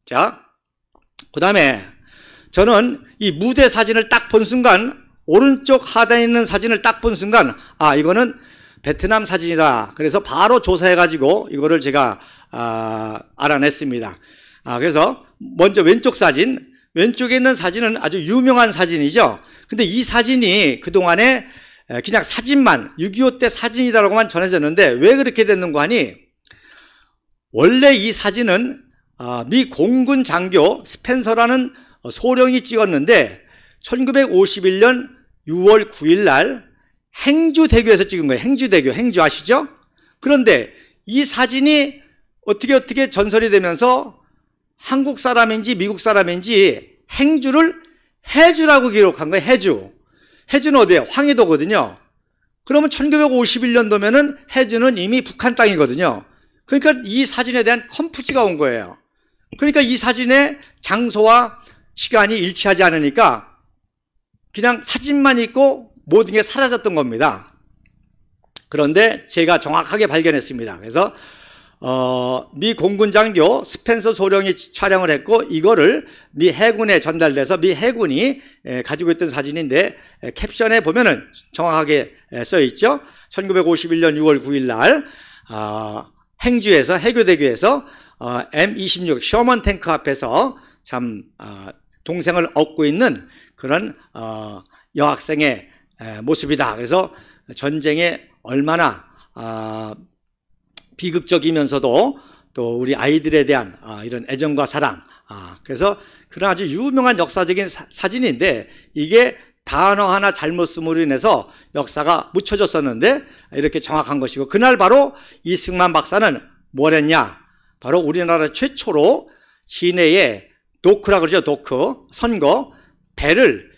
자, 그 다음에 저는 이 무대 사진을 딱 본 순간, 오른쪽 하단에 있는 사진을 딱 본 순간, 이거는 베트남 사진이다. 그래서 바로 조사해가지고 이거를 제가 알아냈습니다. 그래서 먼저 왼쪽 사진, 왼쪽에 있는 사진은 아주 유명한 사진이죠. 근데 이 사진이 그동안에 그냥 사진만, 6.25 때 사진이다라고만 전해졌는데 왜 그렇게 됐는가 하니, 원래 이 사진은 미 공군 장교 스펜서라는 소령이 찍었는데 1951년 6월 9일 날 행주대교에서 찍은 거예요. 행주대교, 행주 아시죠? 그런데 이 사진이 어떻게 전설이 되면서 한국 사람인지 미국 사람인지 행주를 해주라고 기록한 거예요. 해주는 어디예요? 황해도거든요. 그러면 1951년도면은 해주는 이미 북한 땅이거든요. 그러니까 이 사진에 대한 컨프지가 온 거예요. 그러니까 이 사진의 장소와 시간이 일치하지 않으니까 그냥 사진만 있고 모든 게 사라졌던 겁니다. 그런데 제가 정확하게 발견했습니다. 그래서 미 공군 장교 스펜서 소령이 촬영을 했고 이거를 미 해군에 전달돼서 미 해군이 가지고 있던 사진인데 캡션에 보면은 정확하게 써 있죠. 1951년 6월 9일 날 행주에서 해교대교에서 M26 셔먼 탱크 앞에서 참 동생을 얻고 있는 그런 여학생의 모습이다. 그래서 전쟁에 얼마나 비극적이면서도 또 우리 아이들에 대한 이런 애정과 사랑, 그래서 그런 아주 유명한 역사적인 사진인데 이게 단어 하나 잘못 쓰므로 인해서 역사가 묻혀졌었는데 이렇게 정확한 것이고, 그날 바로 이승만 박사는 뭘 했냐? 바로 우리나라 최초로 시내에 노크라 그러죠. 노크, 선거, 배를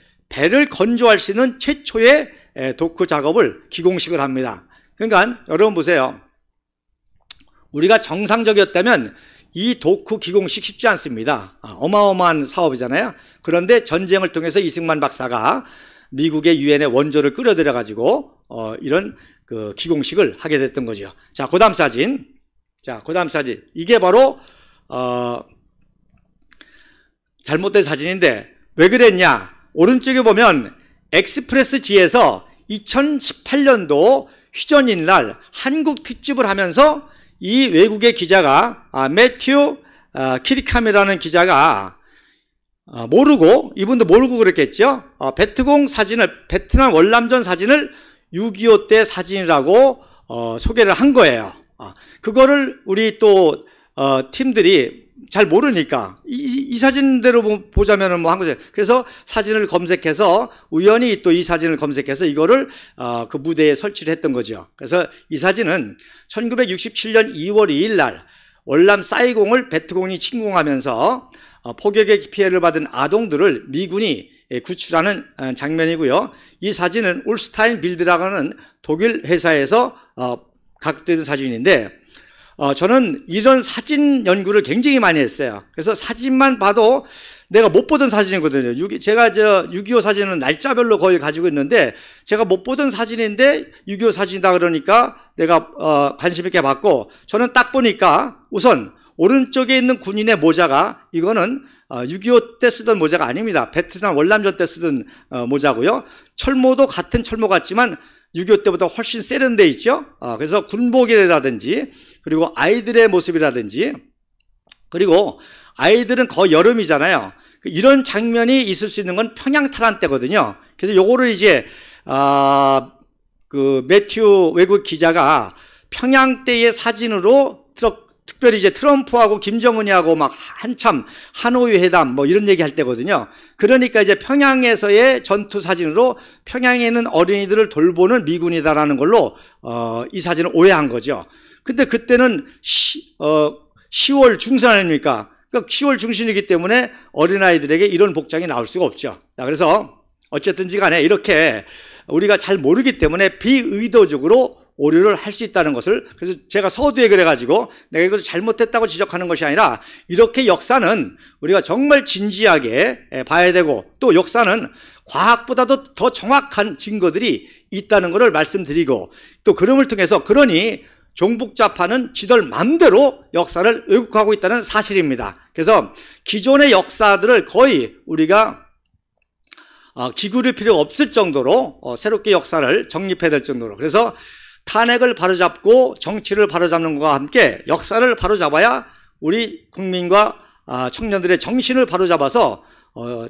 건조할 수 있는 최초의 도크 작업을 기공식을 합니다. 그러니까 여러분 보세요. 우리가 정상적이었다면 이 도크 기공식 쉽지 않습니다. 어마어마한 사업이잖아요. 그런데 전쟁을 통해서 이승만 박사가 미국의 유엔의 원조를 끌어들여 가지고 이런 그 기공식을 하게 됐던 거죠. 자, 그다음 사진. 이게 바로 잘못된 사진인데 왜 그랬냐? 오른쪽에 보면 엑스프레스지에서 2018년도 휴전일 날 한국 특집을 하면서 이 외국의 기자가 매튜 키리캄이라는 기자가 모르고, 이분도 모르고 그랬겠죠. 베트남 월남전 사진을 6.25 때 사진이라고 소개를 한 거예요. 그거를 우리 또 팀들이 잘 모르니까 이 사진대로 보자면은 뭐 한 거죠. 그래서 사진을 검색해서 우연히 또 이 사진을 검색해서 이거를 그 무대에 설치를 했던 거죠. 그래서 이 사진은 1967년 2월 2일 날 월남 사이공을 베트공이 침공하면서 포격의 피해를 받은 아동들을 미군이 구출하는 장면이고요. 이 사진은 울스타인 빌드라고 하는 독일 회사에서 각도된 사진인데 저는 이런 사진 연구를 굉장히 많이 했어요. 그래서 사진만 봐도 내가 못 보던 사진이거든요. 제가 6.25 사진은 날짜별로 거의 가지고 있는데 제가 못 보던 사진인데 6.25 사진이다 그러니까 내가 관심 있게 봤고, 저는 딱 보니까 우선 오른쪽에 있는 군인의 모자가 이거는 6.25 때 쓰던 모자가 아닙니다. 베트남 월남전 때 쓰던 모자고요. 철모도 같은 철모 같지만 6.25 때보다 훨씬 세련돼 있죠. 그래서 군복이라든지 그리고 아이들의 모습이라든지, 그리고 아이들은 거의 여름이잖아요. 이런 장면이 있을 수 있는 건 평양 탈환 때거든요. 그래서 요거를 이제 그 매튜 외국 기자가 평양 때의 사진으로 특별히 이제 트럼프하고 김정은이하고 막 한참 하노이 회담 뭐 이런 얘기 할 때거든요. 그러니까 이제 평양에서의 전투 사진으로 평양에 있는 어린이들을 돌보는 미군이다라는 걸로 이 사진을 오해한 거죠. 근데 그때는 10월 중순 아닙니까? 그러니까 10월 중순이기 때문에 어린아이들에게 이런 복장이 나올 수가 없죠. 자, 그래서 어쨌든지 간에 이렇게 우리가 잘 모르기 때문에 비의도적으로 오류를 할 수 있다는 것을, 그래서 제가 서두에 그래가지고 내가 이것을 잘못했다고 지적하는 것이 아니라 이렇게 역사는 우리가 정말 진지하게 봐야 되고, 또 역사는 과학보다도 더 정확한 증거들이 있다는 것을 말씀드리고, 또 그럼을 통해서 그러니 종북좌파는 지들 맘대로 역사를 왜곡하고 있다는 사실입니다. 그래서 기존의 역사들을 거의 우리가 기구릴 필요가 없을 정도로 새롭게 역사를 정립해야 될 정도로, 그래서 탄핵을 바로잡고 정치를 바로잡는 것과 함께 역사를 바로잡아야 우리 국민과 청년들의 정신을 바로잡아서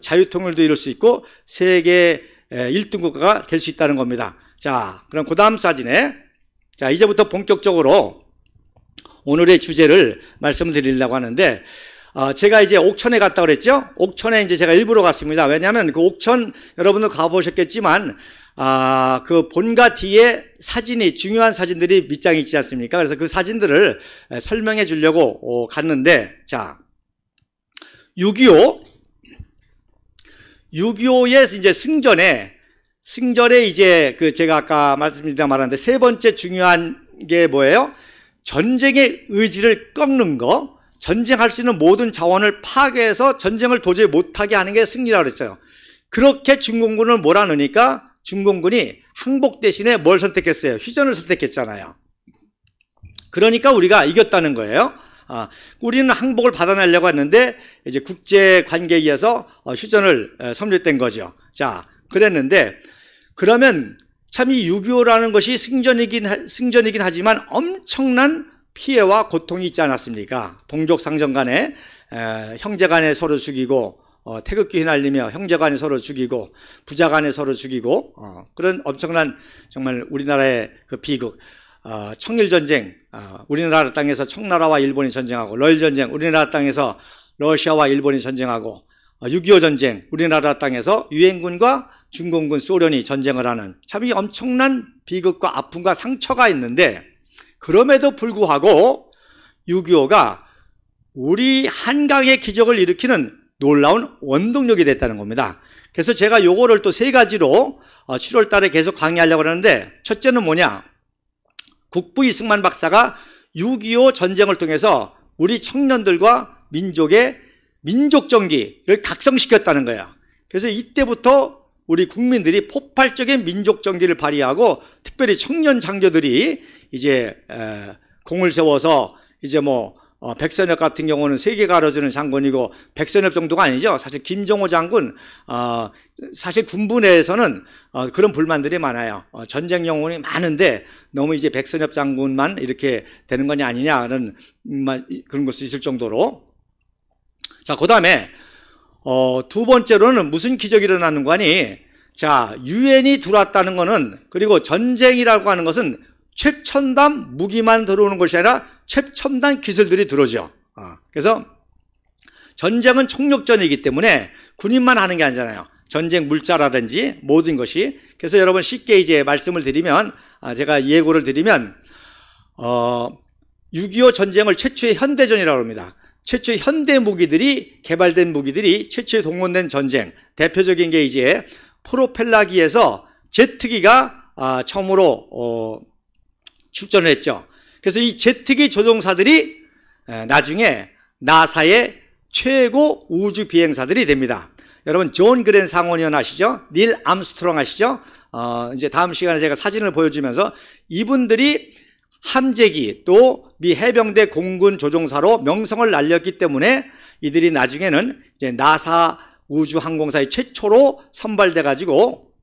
자유통일도 이룰 수 있고 세계 1등 국가가 될 수 있다는 겁니다. 자, 그럼 그 다음 사진에, 자, 이제부터 본격적으로 오늘의 주제를 말씀드리려고 하는데, 제가 이제 옥천에 갔다 그랬죠? 옥천에 이제 제가 일부러 갔습니다. 왜냐하면 그 옥천 여러분도 가보셨겠지만, 그 본가 뒤에 사진이, 중요한 사진들이 밑장이 있지 않습니까? 그래서 그 사진들을 설명해 주려고 갔는데, 자, 6.25의 이제 승전에 이제 그 제가 아까 말했는데 세 번째 중요한 게 뭐예요? 전쟁의 의지를 꺾는 거, 전쟁할 수 있는 모든 자원을 파괴해서 전쟁을 도저히 못하게 하는 게 승리라고 그랬어요. 그렇게 중공군을 몰아넣으니까 중공군이 항복 대신에 뭘 선택했어요? 휴전을 선택했잖아요. 그러니까 우리가 이겼다는 거예요. 우리는 항복을 받아내려고 했는데 이제 국제 관계에 의해서 휴전을 성립된 거죠. 자, 그랬는데, 그러면 참 이 6.25라는 것이 승전이긴 하지만 엄청난 피해와 고통이 있지 않았습니까? 동족 상정 간에 형제 간에 서로 죽이고, 태극기 휘날리며 형제 간에 서로 죽이고, 부자 간에 서로 죽이고, 그런 엄청난 정말 우리나라의 그 비극, 청일전쟁, 우리나라 땅에서 청나라와 일본이 전쟁하고, 러일전쟁, 우리나라 땅에서 러시아와 일본이 전쟁하고, 6.25 전쟁, 우리나라 땅에서 유엔군과 중공군 소련이 전쟁을 하는 참 이 엄청난 비극과 아픔과 상처가 있는데, 그럼에도 불구하고 6.25가 우리 한강의 기적을 일으키는 놀라운 원동력이 됐다는 겁니다. 그래서 제가 요거를 또 세 가지로 7월 달에 계속 강의하려고 하는데, 첫째는 뭐냐? 국부 이승만 박사가 6.25 전쟁을 통해서 우리 청년들과 민족의 민족 정기를 각성시켰다는 거예요. 그래서 이때부터 우리 국민들이 폭발적인 민족 정기를 발휘하고, 특별히 청년 장교들이 이제 공을 세워서 이제 뭐 백선엽 같은 경우는 세계 가로주는 장군이고, 백선엽 정도가 아니죠. 사실 김정호 장군, 사실 군부 내에서는 그런 불만들이 많아요. 전쟁 영웅이 많은데 너무 이제 백선엽 장군만 이렇게 되는 거냐 아니냐는 그런 것도 있을 정도로. 자, 그 다음에 두 번째로는 무슨 기적이 일어나는 거 아니? 자, 유엔이 들어왔다는 거는, 그리고 전쟁이라고 하는 것은 최첨단 무기만 들어오는 것이 아니라 최첨단 기술들이 들어오죠. 그래서 전쟁은 총력전이기 때문에 군인만 하는 게 아니잖아요. 전쟁 물자라든지 모든 것이. 그래서 여러분 쉽게 이제 말씀을 드리면, 제가 예고를 드리면, 6.25 전쟁을 최초의 현대전이라고 합니다. 최초의 현대 무기들이 개발된 무기들이 최초에 동원된 전쟁. 대표적인 게 이제 프로펠러기에서 제트기가 처음으로 출전을 했죠. 그래서 이 제트기 조종사들이 나중에 나사의 최고 우주 비행사들이 됩니다. 여러분 존 그랜 상원의원 아시죠? 닐 암스트롱 아시죠? 이제 다음 시간에 제가 사진을 보여주면서 이분들이 함재기 또 미 해병대 공군 조종사로 명성을 날렸기 때문에 이들이 나중에는 이제 나사 우주항공사의 최초로 선발돼 가지고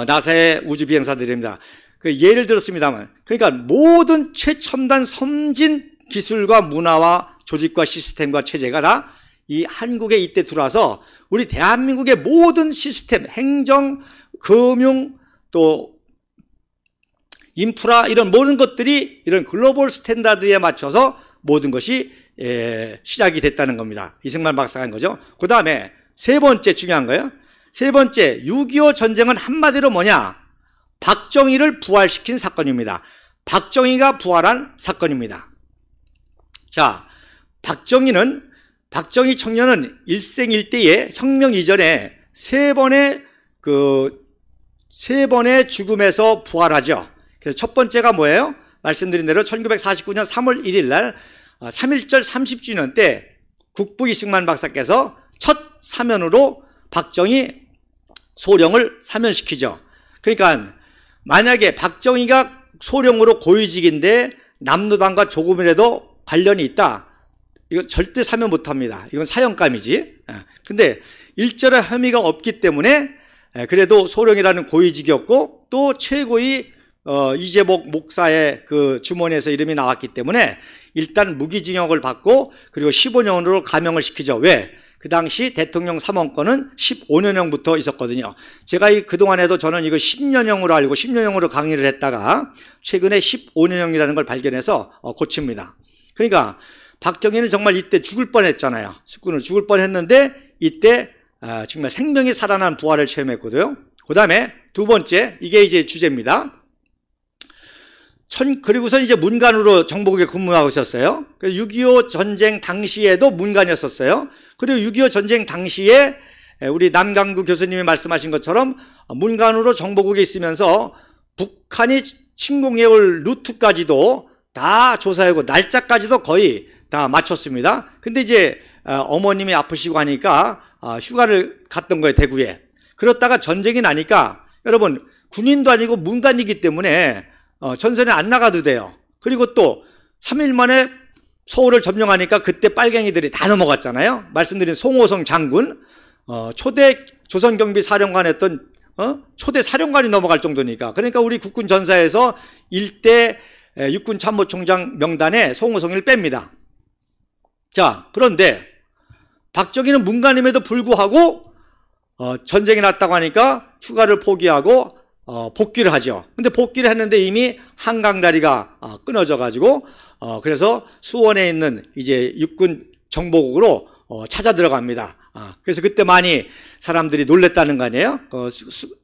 나사의 우주 비행사들입니다. 그 예를 들었습니다만, 그러니까 모든 최첨단 선진 기술과 문화와 조직과 시스템과 체제가 다 이 한국에 이때 들어와서 우리 대한민국의 모든 시스템, 행정, 금융, 또 인프라 이런 모든 것들이 이런 글로벌 스탠다드에 맞춰서 모든 것이 시작이 됐다는 겁니다. 이승만 박사가 한 거죠. 그 다음에 세 번째 중요한 거예요. 세 번째 6.25 전쟁은 한마디로 뭐냐? 박정희를 부활시킨 사건입니다. 박정희가 부활한 사건입니다. 자, 박정희 청년은 일생일대의 혁명 이전에 세 번의 죽음에서 부활하죠. 그래서 첫 번째가 뭐예요? 말씀드린 대로 1949년 3월 1일 날 3.1절 30주년 때 국부 이승만 박사께서 첫 사면으로 박정희 소령을 사면시키죠. 그러니까 만약에 박정희가 소령으로 고위직인데 남로당과 조금이라도 관련이 있다, 이거 절대 사면 못합니다. 이건 사형감이지. 근데 일절의 혐의가 없기 때문에 그래도 소령이라는 고위직이었고 또 최고의 이재복 목사의 그 주머니에서 이름이 나왔기 때문에 일단 무기징역을 받고 그리고 15년으로 감형을 시키죠. 왜? 그 당시 대통령 사면권은 15년형부터 있었거든요. 제가 그동안에도 저는 이거 10년형으로 알고 10년형으로 강의를 했다가 최근에 15년형이라는 걸 발견해서 고칩니다. 그러니까 박정희는 정말 이때 죽을 뻔했잖아요. 숙군을 죽을 뻔했는데 이때 정말 생명이 살아난 부활을 체험했거든요. 그 다음에 두 번째, 이게 이제 주제입니다. 그리고선 이제 문관으로 정보국에 근무하고 있었어요. 6.25 전쟁 당시에도 문관이었었어요. 그리고 6.25 전쟁 당시에 우리 남강구 교수님이 말씀하신 것처럼 문관으로 정보국에 있으면서 북한이 침공해올 루트까지도 다 조사하고 날짜까지도 거의 다 맞췄습니다. 근데 이제 어머님이 아프시고 하니까 휴가를 갔던 거예요, 대구에. 그렇다가 전쟁이 나니까 여러분 군인도 아니고 문관이기 때문에 전선에 안 나가도 돼요. 그리고 또 3일 만에 서울을 점령하니까 그때 빨갱이들이 다 넘어갔잖아요. 말씀드린 송호성 장군, 초대 조선경비 사령관 했던 초대 사령관이 넘어갈 정도니까. 그러니까 우리 국군 전사에서 일대 육군 참모총장 명단에 송호성을 뺍니다. 자, 그런데 박정희는 문관임에도 불구하고 전쟁이 났다고 하니까 휴가를 포기하고 복귀를 하죠. 근데 복귀를 했는데 이미 한강다리가 끊어져 가지고 그래서 수원에 있는 이제 육군 정보국으로 찾아 들어갑니다. 그래서 그때 많이 사람들이 놀랬다는 거 아니에요?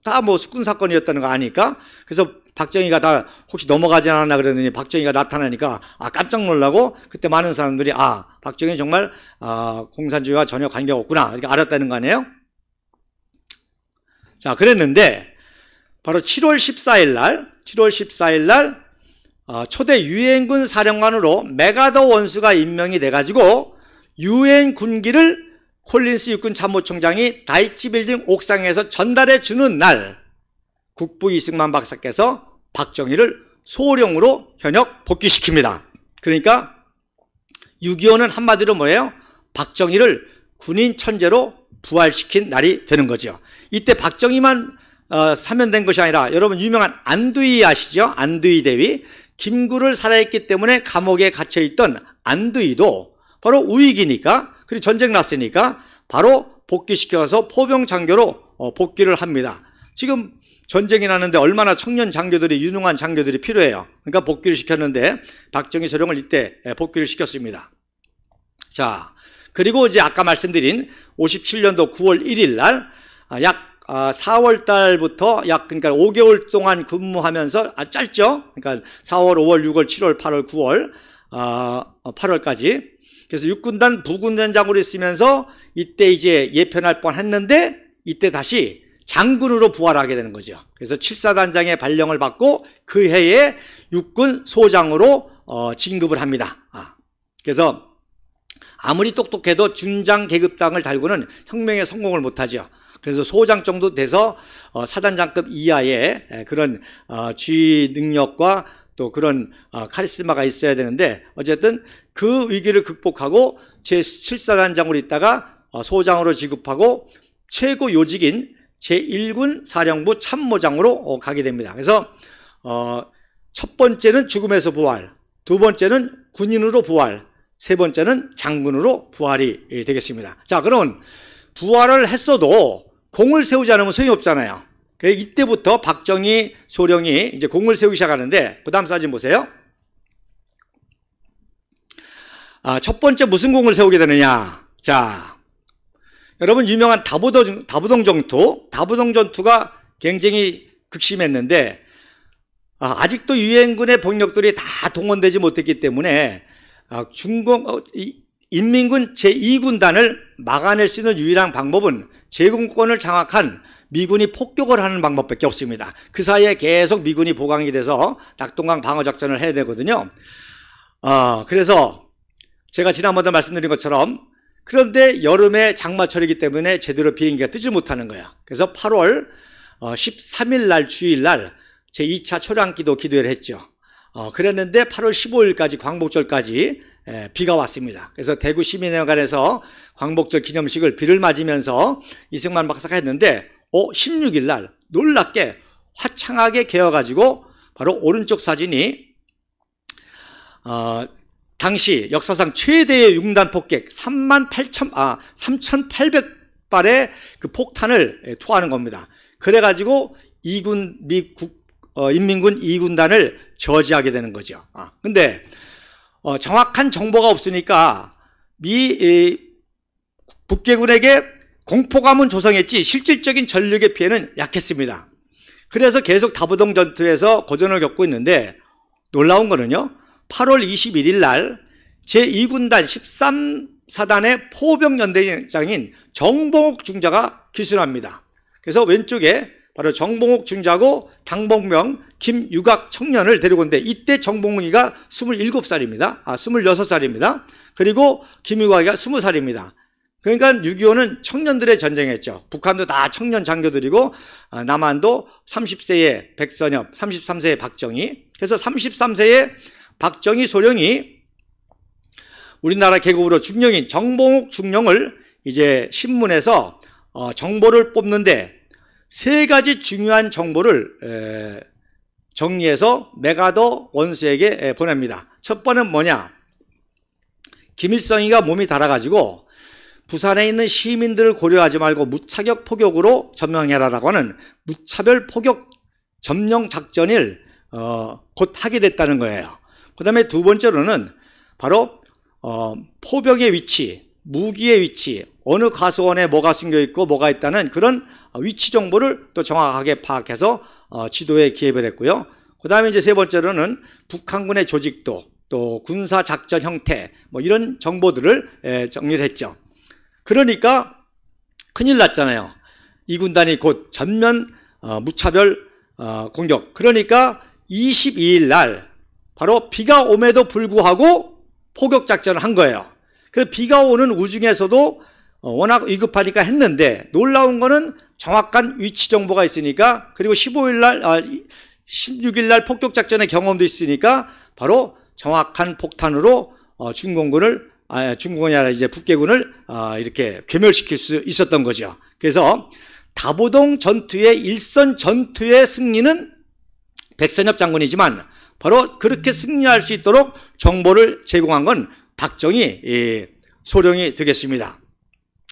다 뭐 숙군 사건이었다는 거 아니까. 그래서 박정희가 다 혹시 넘어가지 않았나 그랬더니 박정희가 나타나니까 깜짝 놀라고 그때 많은 사람들이 박정희 정말 공산주의와 전혀 관계가 없구나 이렇게 알았다는 거 아니에요? 자, 그랬는데 바로 7월 14일 날 초대 유엔군 사령관으로 메가더 원수가 임명이 돼가지고 유엔 군기를 콜린스 육군 참모총장이 다이치 빌딩 옥상에서 전달해 주는 날 국부 이승만 박사께서 박정희를 소령으로 현역 복귀시킵니다. 그러니까 6.25는 한마디로 뭐예요? 박정희를 군인 천재로 부활시킨 날이 되는 거죠. 이때 박정희만 사면된 것이 아니라 여러분 유명한 안두희 아시죠? 안두희 대위. 김구를 살해했기 때문에 감옥에 갇혀있던 안두희도 바로 우익이니까, 그리고 전쟁 났으니까 바로 복귀시켜서 포병 장교로 복귀를 합니다. 지금 전쟁이 나는데 얼마나 청년 장교들이, 유능한 장교들이 필요해요. 그러니까 복귀를 시켰는데 박정희 소령을 이때 복귀를 시켰습니다. 자, 그리고 이제 아까 말씀드린 57년도 9월 1일 날 약 4월 달부터 약 그러니까 5개월 동안 근무하면서 짧죠. 그러니까 4월, 5월, 6월, 7월, 8월, 9월, 8월까지. 그래서 육군단 부군단장으로 있으면서 이때 이제 예편할 뻔했는데 이때 다시 장군으로 부활하게 되는 거죠. 그래서 7사단장의 발령을 받고 그 해에 육군 소장으로 진급을 합니다. 그래서 아무리 똑똑해도 준장 계급장을 달고는 혁명에 성공을 못하죠. 그래서 소장 정도 돼서 사단장급 이하의 그런 지휘 능력과 또 그런 카리스마가 있어야 되는데 어쨌든 그 위기를 극복하고 제7사단장으로 있다가 소장으로 지급하고 최고 요직인 제1군 사령부 참모장으로 가게 됩니다. 그래서 첫 번째는 죽음에서 부활, 두 번째는 군인으로 부활, 세 번째는 장군으로 부활이 되겠습니다. 자, 그럼 부활을 했어도 공을 세우지 않으면 소용이 없잖아요. 이때부터 박정희 소령이 이제 공을 세우기 시작하는데 그 다음 사진 보세요. 첫 번째 무슨 공을 세우게 되느냐. 자, 여러분 유명한 다부동 전투가 굉장히 극심했는데 아직도 유엔군의 병력들이 다 동원되지 못했기 때문에 인민군 제2군단을 막아낼 수 있는 유일한 방법은 제공권을 장악한 미군이 폭격을 하는 방법밖에 없습니다. 그 사이에 계속 미군이 보강이 돼서 낙동강 방어작전을 해야 되거든요. 그래서 제가 지난번에 말씀드린 것처럼 그런데 여름에 장마철이기 때문에 제대로 비행기가 뜨지 못하는 거예요. 그래서 8월 13일 날 주일 날 제2차 초량기도 기도회를 했죠. 그랬는데 8월 15일까지 광복절까지 비가 왔습니다. 그래서 대구 시민회관에서 광복절 기념식을 비를 맞으면서 이승만 박사가 했는데 16일 날 놀랍게 화창하게 개어가지고 바로 오른쪽 사진이 당시 역사상 최대의 융단 폭격 3,800발의 그 폭탄을 투하하는 겁니다. 그래가지고 인민군 2군단을 저지하게 되는 거죠. 근데 정확한 정보가 없으니까 북괴군에게 공포감은 조성했지 실질적인 전력의 피해는 약했습니다. 그래서 계속 다부동 전투에서 고전을 겪고 있는데 놀라운 거는요. 8월 21일 날 제2군단 13사단의 포병연대장인 정봉옥 중자가 기순합니다. 그래서 왼쪽에 바로 정봉옥 중자고 당봉명 김유각 청년을 데리고 온데 이때 정봉욱이가 27살입니다. 26살입니다. 그리고 김유각이가 20살입니다. 그러니까 6.25는 청년들의 전쟁이었죠. 북한도 다 청년 장교들이고 남한도 30세의 백선엽, 33세의 박정희. 그래서 33세의 박정희 소령이 우리나라 계급으로 중령인 정봉욱 중령을 이제 신문에서 정보를 뽑는데 세 가지 중요한 정보를 정리해서 메가더 원수에게 보냅니다. 첫 번째는 뭐냐? 김일성이가 몸이 달아가지고 부산에 있는 시민들을 고려하지 말고 무차격 포격으로 점령해라라고 하는 무차별 포격 점령 작전을 곧 하게 됐다는 거예요. 그 다음에 두 번째로는 바로 포병의 위치, 무기의 위치, 어느 가수원에 뭐가 숨겨있고 뭐가 있다는 그런 위치 정보를 또 정확하게 파악해서 지도에 기입을 했고요. 그 다음에 이제 세 번째로는 북한군의 조직도 또 군사작전 형태 뭐 이런 정보들을 정리를 했죠. 그러니까 큰일 났잖아요. 이 군단이 곧 전면 무차별 공격. 그러니까 22일 날 바로 비가 옴에도 불구하고 포격작전을 한 거예요. 그 비가 오는 우중에서도 워낙 위급하니까 했는데 놀라운 거는 정확한 위치 정보가 있으니까 그리고 16일 날 폭격작전의 경험도 있으니까 바로 정확한 폭탄으로 중공군이 아니라 이제 북괴군을 이렇게 괴멸시킬 수 있었던 거죠. 그래서 다부동 전투의 일선 전투의 승리는 백선엽 장군이지만 바로 그렇게 승리할 수 있도록 정보를 제공한 건 박정희 소령이 되겠습니다.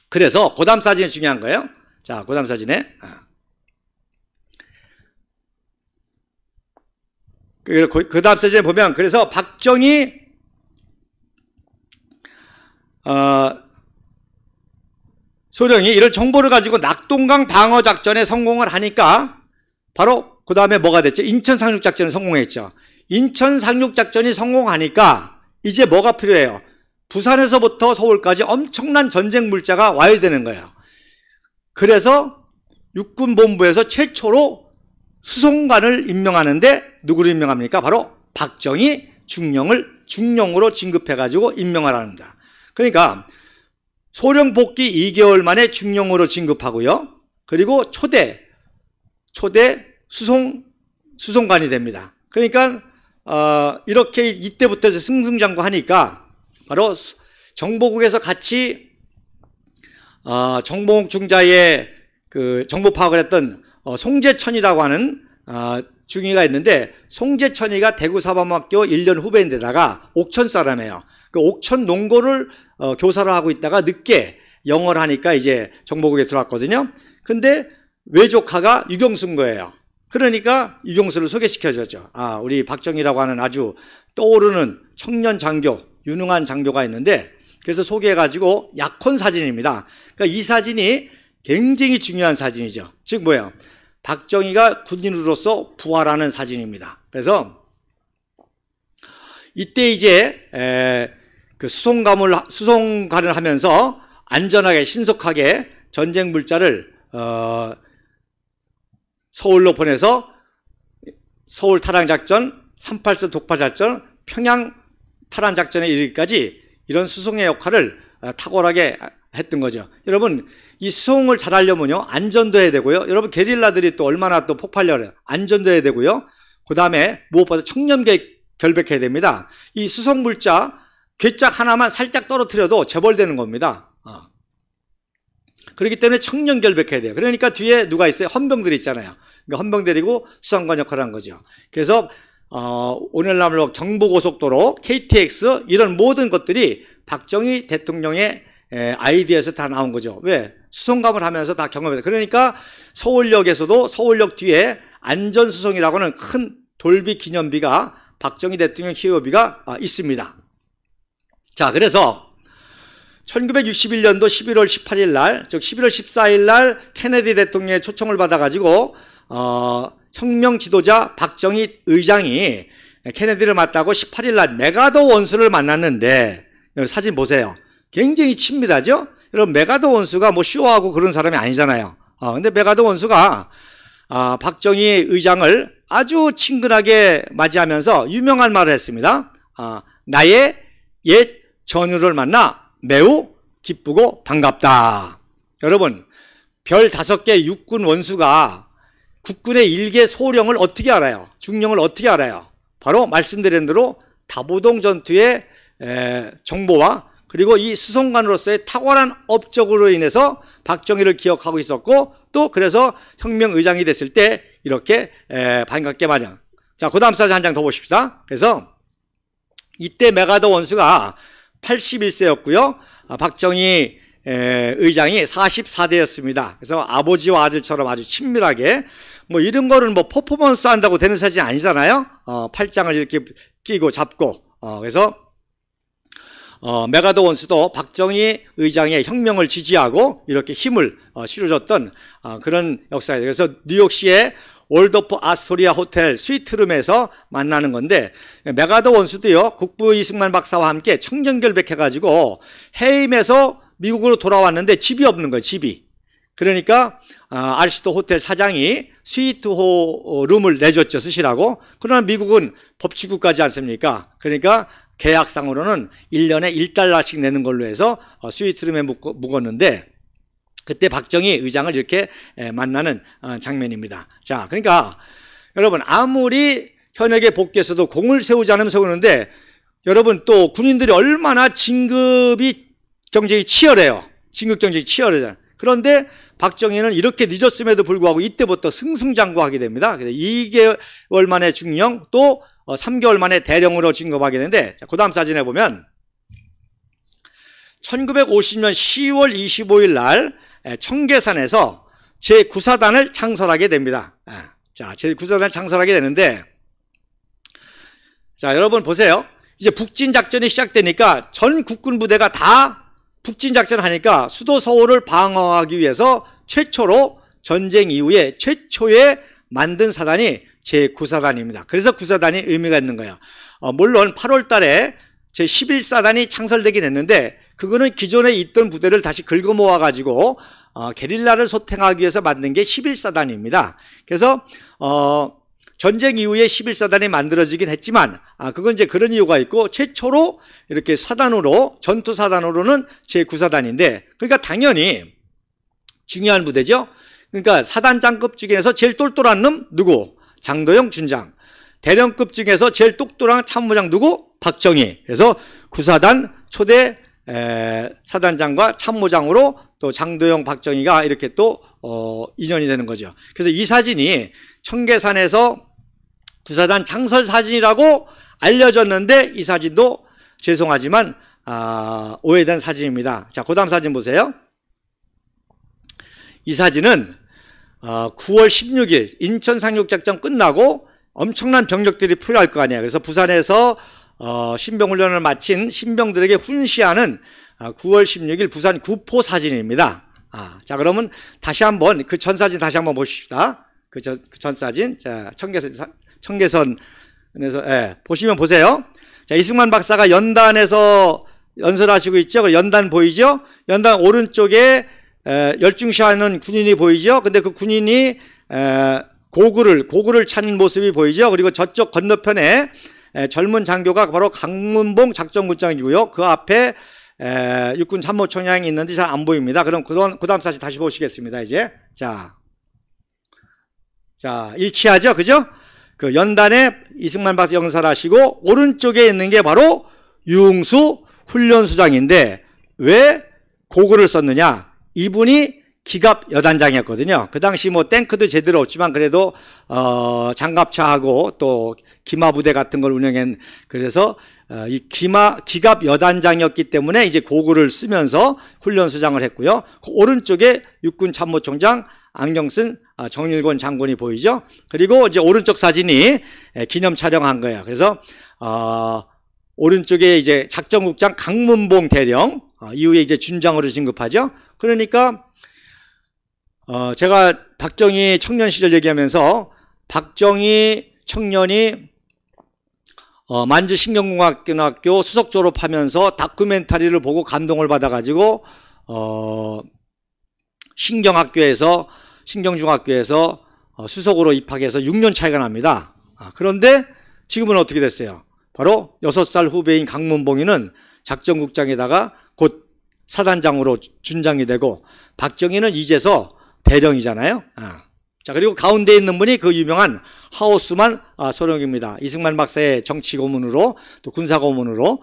그래서 그 다음 사진이 중요한 거예요. 자, 그 다음 사진에 그 다음 사진에 보면 그래서 박정희 소령이 이런 정보를 가지고 낙동강 방어 작전에 성공을 하니까 바로 그 다음에 뭐가 됐죠? 인천 상륙작전이 성공했죠. 인천 상륙작전이 성공하니까 이제 뭐가 필요해요? 부산에서부터 서울까지 엄청난 전쟁 물자가 와야 되는 거예요. 그래서 육군본부에서 최초로 수송관을 임명하는데 누구를 임명합니까? 바로 박정희 중령으로 진급해가지고 임명을 합니다. 그러니까 소령 복귀 2개월 만에 중령으로 진급하고요. 그리고 초대 수송관이 됩니다. 그러니까 이렇게 이때부터 승승장구하니까 바로 정보국에서 같이 정보국 중자의 그 정보 파악을 했던 송재천이라고 하는 중위가 있는데, 송재천이가 대구사범학교 1년 후배인데다가 옥천 사람이에요. 그 옥천 농고를 교사를 하고 있다가 늦게 영어를 하니까 이제 정보국에 들어왔거든요. 근데 외조카가 유경수인 거예요. 그러니까 유경수를 소개시켜줬죠. 우리 박정희라고 하는 아주 떠오르는 청년 장교, 유능한 장교가 있는데, 그래서 소개해가지고 약혼 사진입니다. 그러니까 이 사진이 굉장히 중요한 사진이죠. 즉 뭐예요? 박정희가 군인으로서 부활하는 사진입니다. 그래서 이때 이제 그 수송관을 하면서 안전하게 신속하게 전쟁 물자를 서울로 보내서 서울 탈환작전, 38선 독파작전, 평양 탈환작전에 이르기까지 이런 수송의 역할을 탁월하게 했던 거죠. 여러분, 이 수송을 잘하려면요, 안전도 해야 되고요. 여러분, 게릴라들이 또 얼마나 또 폭발력을 해요. 안전도 해야 되고요. 그 다음에 무엇보다 청렴결백해야 됩니다. 이 수송 물자 괴짝 하나만 살짝 떨어뜨려도 재벌되는 겁니다. 그렇기 때문에 청렴결백해야 돼요. 그러니까 뒤에 누가 있어요? 헌병들이 있잖아요. 그러니까 헌병 데리고 수송관 역할을 한 거죠. 그래서 오늘날로 경부고속도로, KTX 이런 모든 것들이 박정희 대통령의 아이디어에서 다 나온 거죠. 왜? 수송감을 하면서 다 경험했다. 그러니까 서울역에서도 서울역 뒤에 안전수송이라고는 큰 돌비 기념비가, 박정희 대통령 희호비가 있습니다. 자, 그래서 1961년도 11월 18일 날, 즉 11월 14일 날 케네디 대통령의 초청을 받아가지고 혁명 지도자 박정희 의장이 케네디를 맞다고 18일 날 메가더 원수를 만났는데, 여기 사진 보세요. 굉장히 친밀하죠? 여러분, 메가더 원수가 뭐 쇼하고 그런 사람이 아니잖아요. 근데 메가더 원수가 박정희 의장을 아주 친근하게 맞이하면서 유명한 말을 했습니다. 나의 옛 전우를 만나 매우 기쁘고 반갑다. 여러분, 별 5개 육군 원수가 국군의 일개 소령을 어떻게 알아요? 중령을 어떻게 알아요? 바로 말씀드린 대로 다보동 전투의 정보와 그리고 이 수송관으로서의 탁월한 업적으로 인해서 박정희를 기억하고 있었고, 또 그래서 혁명의장이 됐을 때 이렇게 반갑게 맞아. 자, 그 다음 사진 한 장 더 보십시다. 그래서 이때 메가더 원수가 81세였고요. 박정희 의장이 44대였습니다. 그래서 아버지와 아들처럼 아주 친밀하게, 뭐 이런 거는 뭐 퍼포먼스 한다고 되는 사진이 아니잖아요. 팔짱을 이렇게 끼고 잡고, 그래서 메가더 원수도 박정희 의장의 혁명을 지지하고 이렇게 힘을 실어줬던 그런 역사예요. 그래서 뉴욕시의 월도프 아스토리아 호텔 스위트룸에서 만나는 건데, 메가더 원수도요, 국부 이승만 박사와 함께 청정결백해가지고 해임해서 미국으로 돌아왔는데 집이 없는 거예요, 집이. 그러니까 알시도 호텔 사장이 스위트호 룸을 내줬죠, 쓰시라고. 그러나 미국은 법치국가지 않습니까? 그러니까 계약상으로는 1년에 1달러씩 내는 걸로 해서 스위트룸에 묵었는데, 그때 박정희 의장을 이렇게 만나는 장면입니다. 자, 그러니까 여러분, 아무리 현역에 복귀해서도 공을 세우지 않으면 세우는데, 여러분 또 군인들이 얼마나 진급이 경쟁이 치열해요. 진급 경쟁이 치열하잖아요. 그런데 박정희는 이렇게 늦었음에도 불구하고 이때부터 승승장구하게 됩니다. 그래서 2개월 만에 중령, 또 3개월 만에 대령으로 진급하게 되는데, 자, 그 다음 사진에 보면 1950년 10월 25일 날 청계산에서 제9사단을 창설하게 됩니다. 자, 제9사단을 창설하게 되는데, 자, 여러분 보세요. 이제 북진 작전이 시작되니까 전 국군 부대가 다 북진 작전을 하니까 수도 서울을 방어하기 위해서 최초로 전쟁 이후에 최초에 만든 사단이 제9사단입니다. 그래서 9사단이 의미가 있는 거예요. 물론 8월 달에 제11사단이 창설되긴 했는데 그거는 기존에 있던 부대를 다시 긁어 모아가지고 게릴라를 소탕하기 위해서 만든 게 11사단입니다. 그래서 전쟁 이후에 11사단이 만들어지긴 했지만 그건 이제 그런 이유가 있고 최초로 이렇게 사단으로 전투사단으로는 제9사단인데 그러니까 당연히 중요한 부대죠. 그러니까 사단장급 중에서 제일 똘똘한 놈 누구? 장도영 준장. 대령급 중에서 제일 똑똑한 참모장 누구? 박정희. 그래서 9사단 초대 사단장과 참모장으로 또 장도영, 박정희가 이렇게 또 인연이 되는 거죠. 그래서 이 사진이 청계산에서 9사단 창설 사진이라고 알려졌는데 이 사진도 죄송하지만 오해된 사진입니다. 자, 그 다음 사진 보세요. 이 사진은 9월 16일 인천 상륙작전 끝나고 엄청난 병력들이 풀려갈 거 아니에요. 그래서 부산에서 신병훈련을 마친 신병들에게 훈시하는 9월 16일 부산 구포 사진입니다. 자, 그러면 다시 한번 그 전 사진 다시 한번 보십시다. 그 전 사진. 자, 청계선에서 보시면 보세요. 자, 이승만 박사가 연단에서 연설하시고 있죠. 연단 보이죠? 연단 오른쪽에 열중시하는 군인이 보이죠. 근데 그 군인이 고구를 차는 모습이 보이죠. 그리고 저쪽 건너편에 젊은 장교가 바로 강문봉 작전국장이고요. 그 앞에 육군 참모총장이 있는데 잘 안 보입니다. 그럼 그 다음 사진 다시 보시겠습니다. 이제 자, 일치하죠, 그죠? 그 연단에 이승만 박사 연설하시고 오른쪽에 있는 게 바로 유흥수 훈련수장인데 왜 고구를 썼느냐? 이분이 기갑 여단장이었거든요. 그 당시 뭐 탱크도 제대로 없지만 그래도 장갑차하고 또 기마부대 같은 걸 운영한 그래서 이 기갑 여단장이었기 때문에 이제 고구를 쓰면서 훈련수장을 했고요. 그 오른쪽에 육군 참모총장 안경 쓴 정일권 장군이 보이죠. 그리고 이제 오른쪽 사진이 기념 촬영한 거예요. 그래서 오른쪽에 이제 작전국장 강문봉 대령 이후에 이제 준장으로 진급하죠. 그러니까 제가 박정희 청년 시절 얘기하면서 박정희 청년이 만주 신경공학교 수석 졸업하면서 다큐멘터리를 보고 감동을 받아가지고 신경중학교에서 수석으로 입학해서 6년 차이가 납니다. 그런데 지금은 어떻게 됐어요? 바로 6살 후배인 강문봉이는 작전국장에다가 곧 사단장으로 준장이 되고 박정희는 이제서 대령이잖아요. 자, 그리고 가운데 있는 분이 그 유명한 하우스만 소령입니다. 이승만 박사의 정치 고문으로 또 군사 고문으로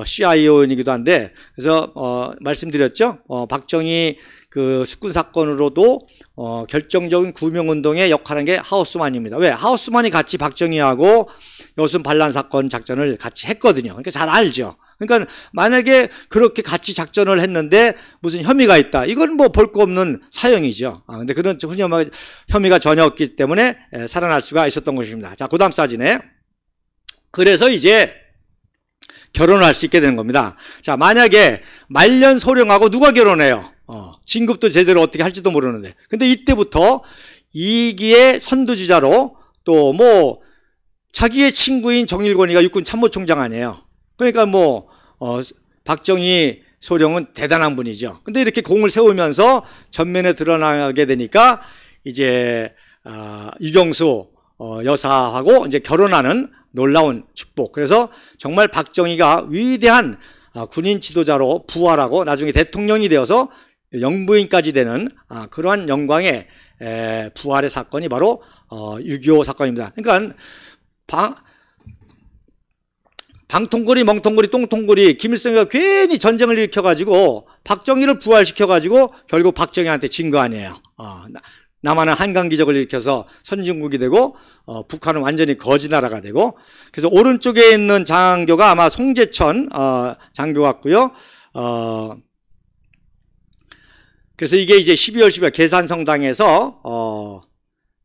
CIO이기도 한데 그래서 말씀드렸죠. 박정희 그 숙군 사건으로도 결정적인 구명운동에 역할한 게 하우스만입니다. 왜? 하우스만이 같이 박정희하고 여순 반란 사건 작전을 같이 했거든요. 그러니까 잘 알죠. 그러니까 만약에 그렇게 같이 작전을 했는데 무슨 혐의가 있다. 이건 뭐 볼 거 없는 사형이죠. 근데 그런 혐의가 전혀 없기 때문에 살아날 수가 있었던 것입니다. 자, 그 다음 사진에. 그래서 이제 결혼을 할 수 있게 되는 겁니다. 자, 만약에 말년 소령하고 누가 결혼해요? 진급도 제대로 어떻게 할지도 모르는데. 근데 이때부터 2기의 선두주자로 또 뭐 자기의 친구인 정일권이가 육군 참모총장 아니에요. 그러니까 뭐 박정희 소령은 대단한 분이죠. 근데 이렇게 공을 세우면서 전면에 드러나게 되니까 이제 유경수 여사하고 이제 결혼하는 놀라운 축복. 그래서 정말 박정희가 위대한 군인 지도자로 부활하고 나중에 대통령이 되어서 영부인까지 되는 그러한 영광의 부활의 사건이 바로 6.25 사건입니다. 그러니까 방통거리, 멍통거리, 똥통거리 김일성이가 괜히 전쟁을 일으켜가지고 박정희를 부활시켜가지고 결국 박정희한테 진 거 아니에요. 남한은 한강기적을 일으켜서 선진국이 되고 북한은 완전히 거지 나라가 되고 그래서 오른쪽에 있는 장교가 아마 송재천 장교 같고요. 그래서 이게 이제 12월 10일 계산성당에서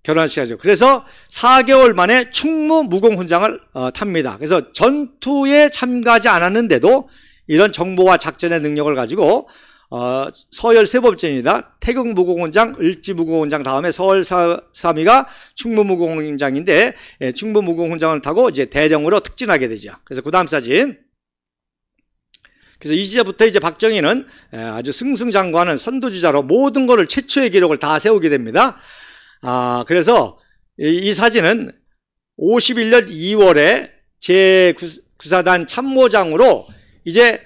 결혼식하죠. 그래서 4개월 만에 충무 무공훈장을 탑니다. 그래서 전투에 참가하지 않았는데도 이런 정보와 작전의 능력을 가지고 서열 세 번째입니다. 태극무공훈장, 을지무공훈장 다음에 서열 3위가 충무무공훈장인데 충무무공훈장을 타고 이제 대령으로 특진하게 되죠. 그래서 그 다음 사진. 그래서 이제부터 이제 박정희는 아주 승승장구하는 선두주자로 모든 것을 최초의 기록을 다 세우게 됩니다. 그래서 이 사진은 51년 2월에 제9사단 참모장으로 이제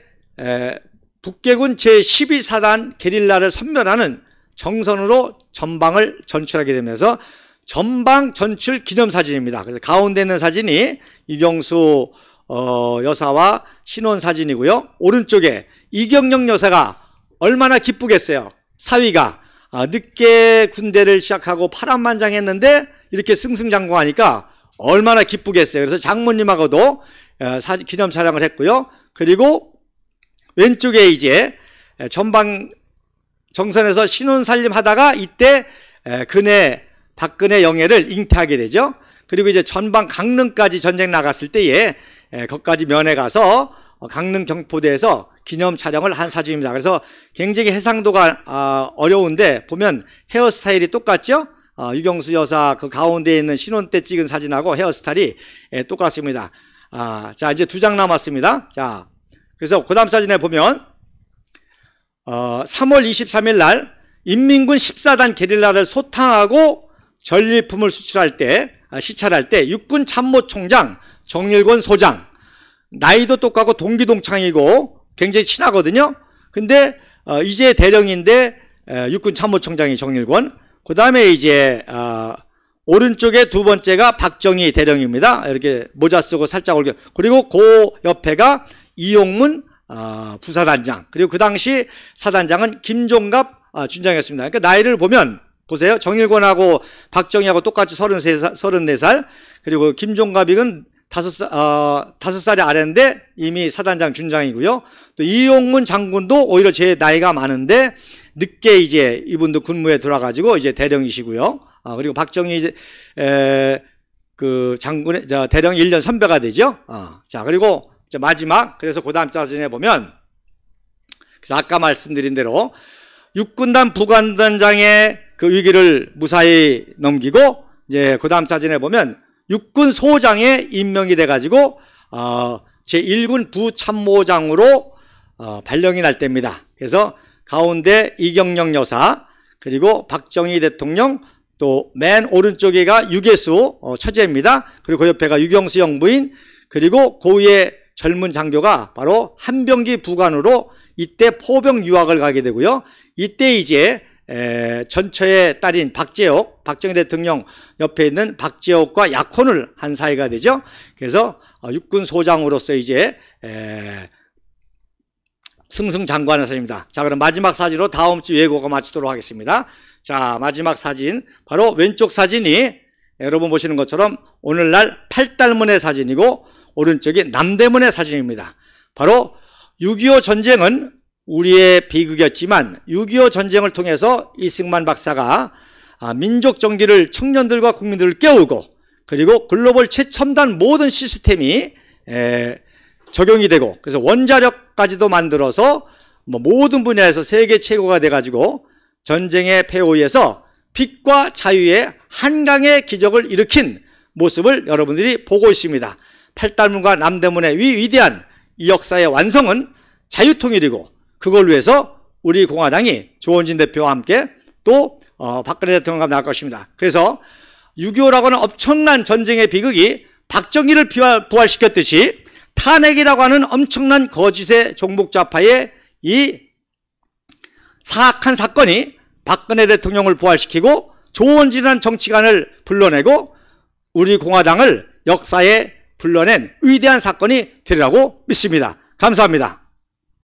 북계군 제12사단 게릴라를 선멸하는 정선으로 전방을 전출하게 되면서 전방 전출 기념사진입니다. 그래서 가운데 있는 사진이 이경수 여사와 신혼 사진이고요. 오른쪽에 이경영 여사가 얼마나 기쁘겠어요. 사위가 늦게 군대를 시작하고 파란만장했는데 이렇게 승승장구하니까 얼마나 기쁘겠어요. 그래서 장모님하고도 기념 촬영을 했고요. 그리고 왼쪽에 이제 전방 정선에서 신혼살림 하다가 이때 박근혜 영예를 잉태하게 되죠. 그리고 이제 전방 강릉까지 전쟁 나갔을 때에 거기까지 면회 가서 강릉 경포대에서 기념 촬영을 한 사진입니다. 그래서 굉장히 해상도가 어려운데 보면 헤어스타일이 똑같죠? 유경수 여사 그 가운데 있는 신혼 때 찍은 사진하고 헤어스타일이 똑같습니다. 자, 이제 2장 남았습니다. 자, 그래서 그 다음 사진에 보면 3월 23일 날 인민군 14단 게릴라를 소탕하고 전리품을 시찰할 때 육군 참모총장 정일권 소장, 나이도 똑같고 동기동창이고 굉장히 친하거든요. 근데 이제 대령인데 육군 참모총장이 정일권. 그 다음에 이제 오른쪽에 두 번째가 박정희 대령입니다. 이렇게 모자 쓰고 살짝 올려. 그리고 그 옆에가 이용문 부사단장. 그리고 그 당시 사단장은 김종갑 준장이었습니다. 그러니까 나이를 보면 보세요. 정일권하고 박정희하고 똑같이 34살. 그리고 김종갑이는 5살이 아래인데 이미 사단장 준장이고요. 또 이용문 장군도 오히려 제 나이가 많은데 늦게 이제 이분도 군무에 들어와가지고 이제 대령이시고요. 그리고 박정희 그 장군의 대령 1년 선배가 되죠. 자, 그리고 마지막, 그래서 그 다음 사진에 보면, 그래서 아까 말씀드린 대로 육군단 부관단장의 그 위기를 무사히 넘기고, 이제 그 다음 사진에 보면 육군 소장에 임명이 돼가지고 제1군 부참모장으로 발령이 날 때입니다. 그래서 가운데 이경영 여사, 그리고 박정희 대통령, 또 맨 오른쪽에가 유계수 처제입니다. 그리고 그 옆에가 유경수 영부인, 그리고 그 위에 젊은 장교가 바로 한병기 부관으로 이때 포병 유학을 가게 되고요. 이때 이제 전처의 딸인 박재옥, 박정희 대통령 옆에 있는 박재옥과 약혼을 한 사이가 되죠. 그래서 육군 소장으로서 이제 승승장구하는 사진입니다. 자, 그럼 마지막 사진으로 다음 주 예고가 마치도록 하겠습니다. 자, 마지막 사진, 바로 왼쪽 사진이 여러분 보시는 것처럼 오늘날 팔달문의 사진이고 오른쪽이 남대문의 사진입니다. 바로 6.25 전쟁은 우리의 비극이었지만 6.25 전쟁을 통해서 이승만 박사가 민족 정기를 청년들과 국민들을 깨우고, 그리고 글로벌 최첨단 모든 시스템이 적용이 되고, 그래서 원자력까지도 만들어서 모든 분야에서 세계 최고가 돼가지고 전쟁의 폐허에서 빛과 자유의 한강의 기적을 일으킨 모습을 여러분들이 보고 있습니다. 팔달문과 남대문의 위대한 이 역사의 완성은 자유통일이고, 그걸 위해서 우리 공화당이 조원진 대표와 함께 또 박근혜 대통령과 나올 것입니다. 그래서 6.25라고 하는 엄청난 전쟁의 비극이 박정희를 부활시켰듯이 탄핵이라고 하는 엄청난 거짓의 종북좌파의 이 사악한 사건이 박근혜 대통령을 부활시키고 조원진이라는 정치관을 불러내고 우리 공화당을 역사에 불러낸 위대한 사건이 되리라고 믿습니다. 감사합니다.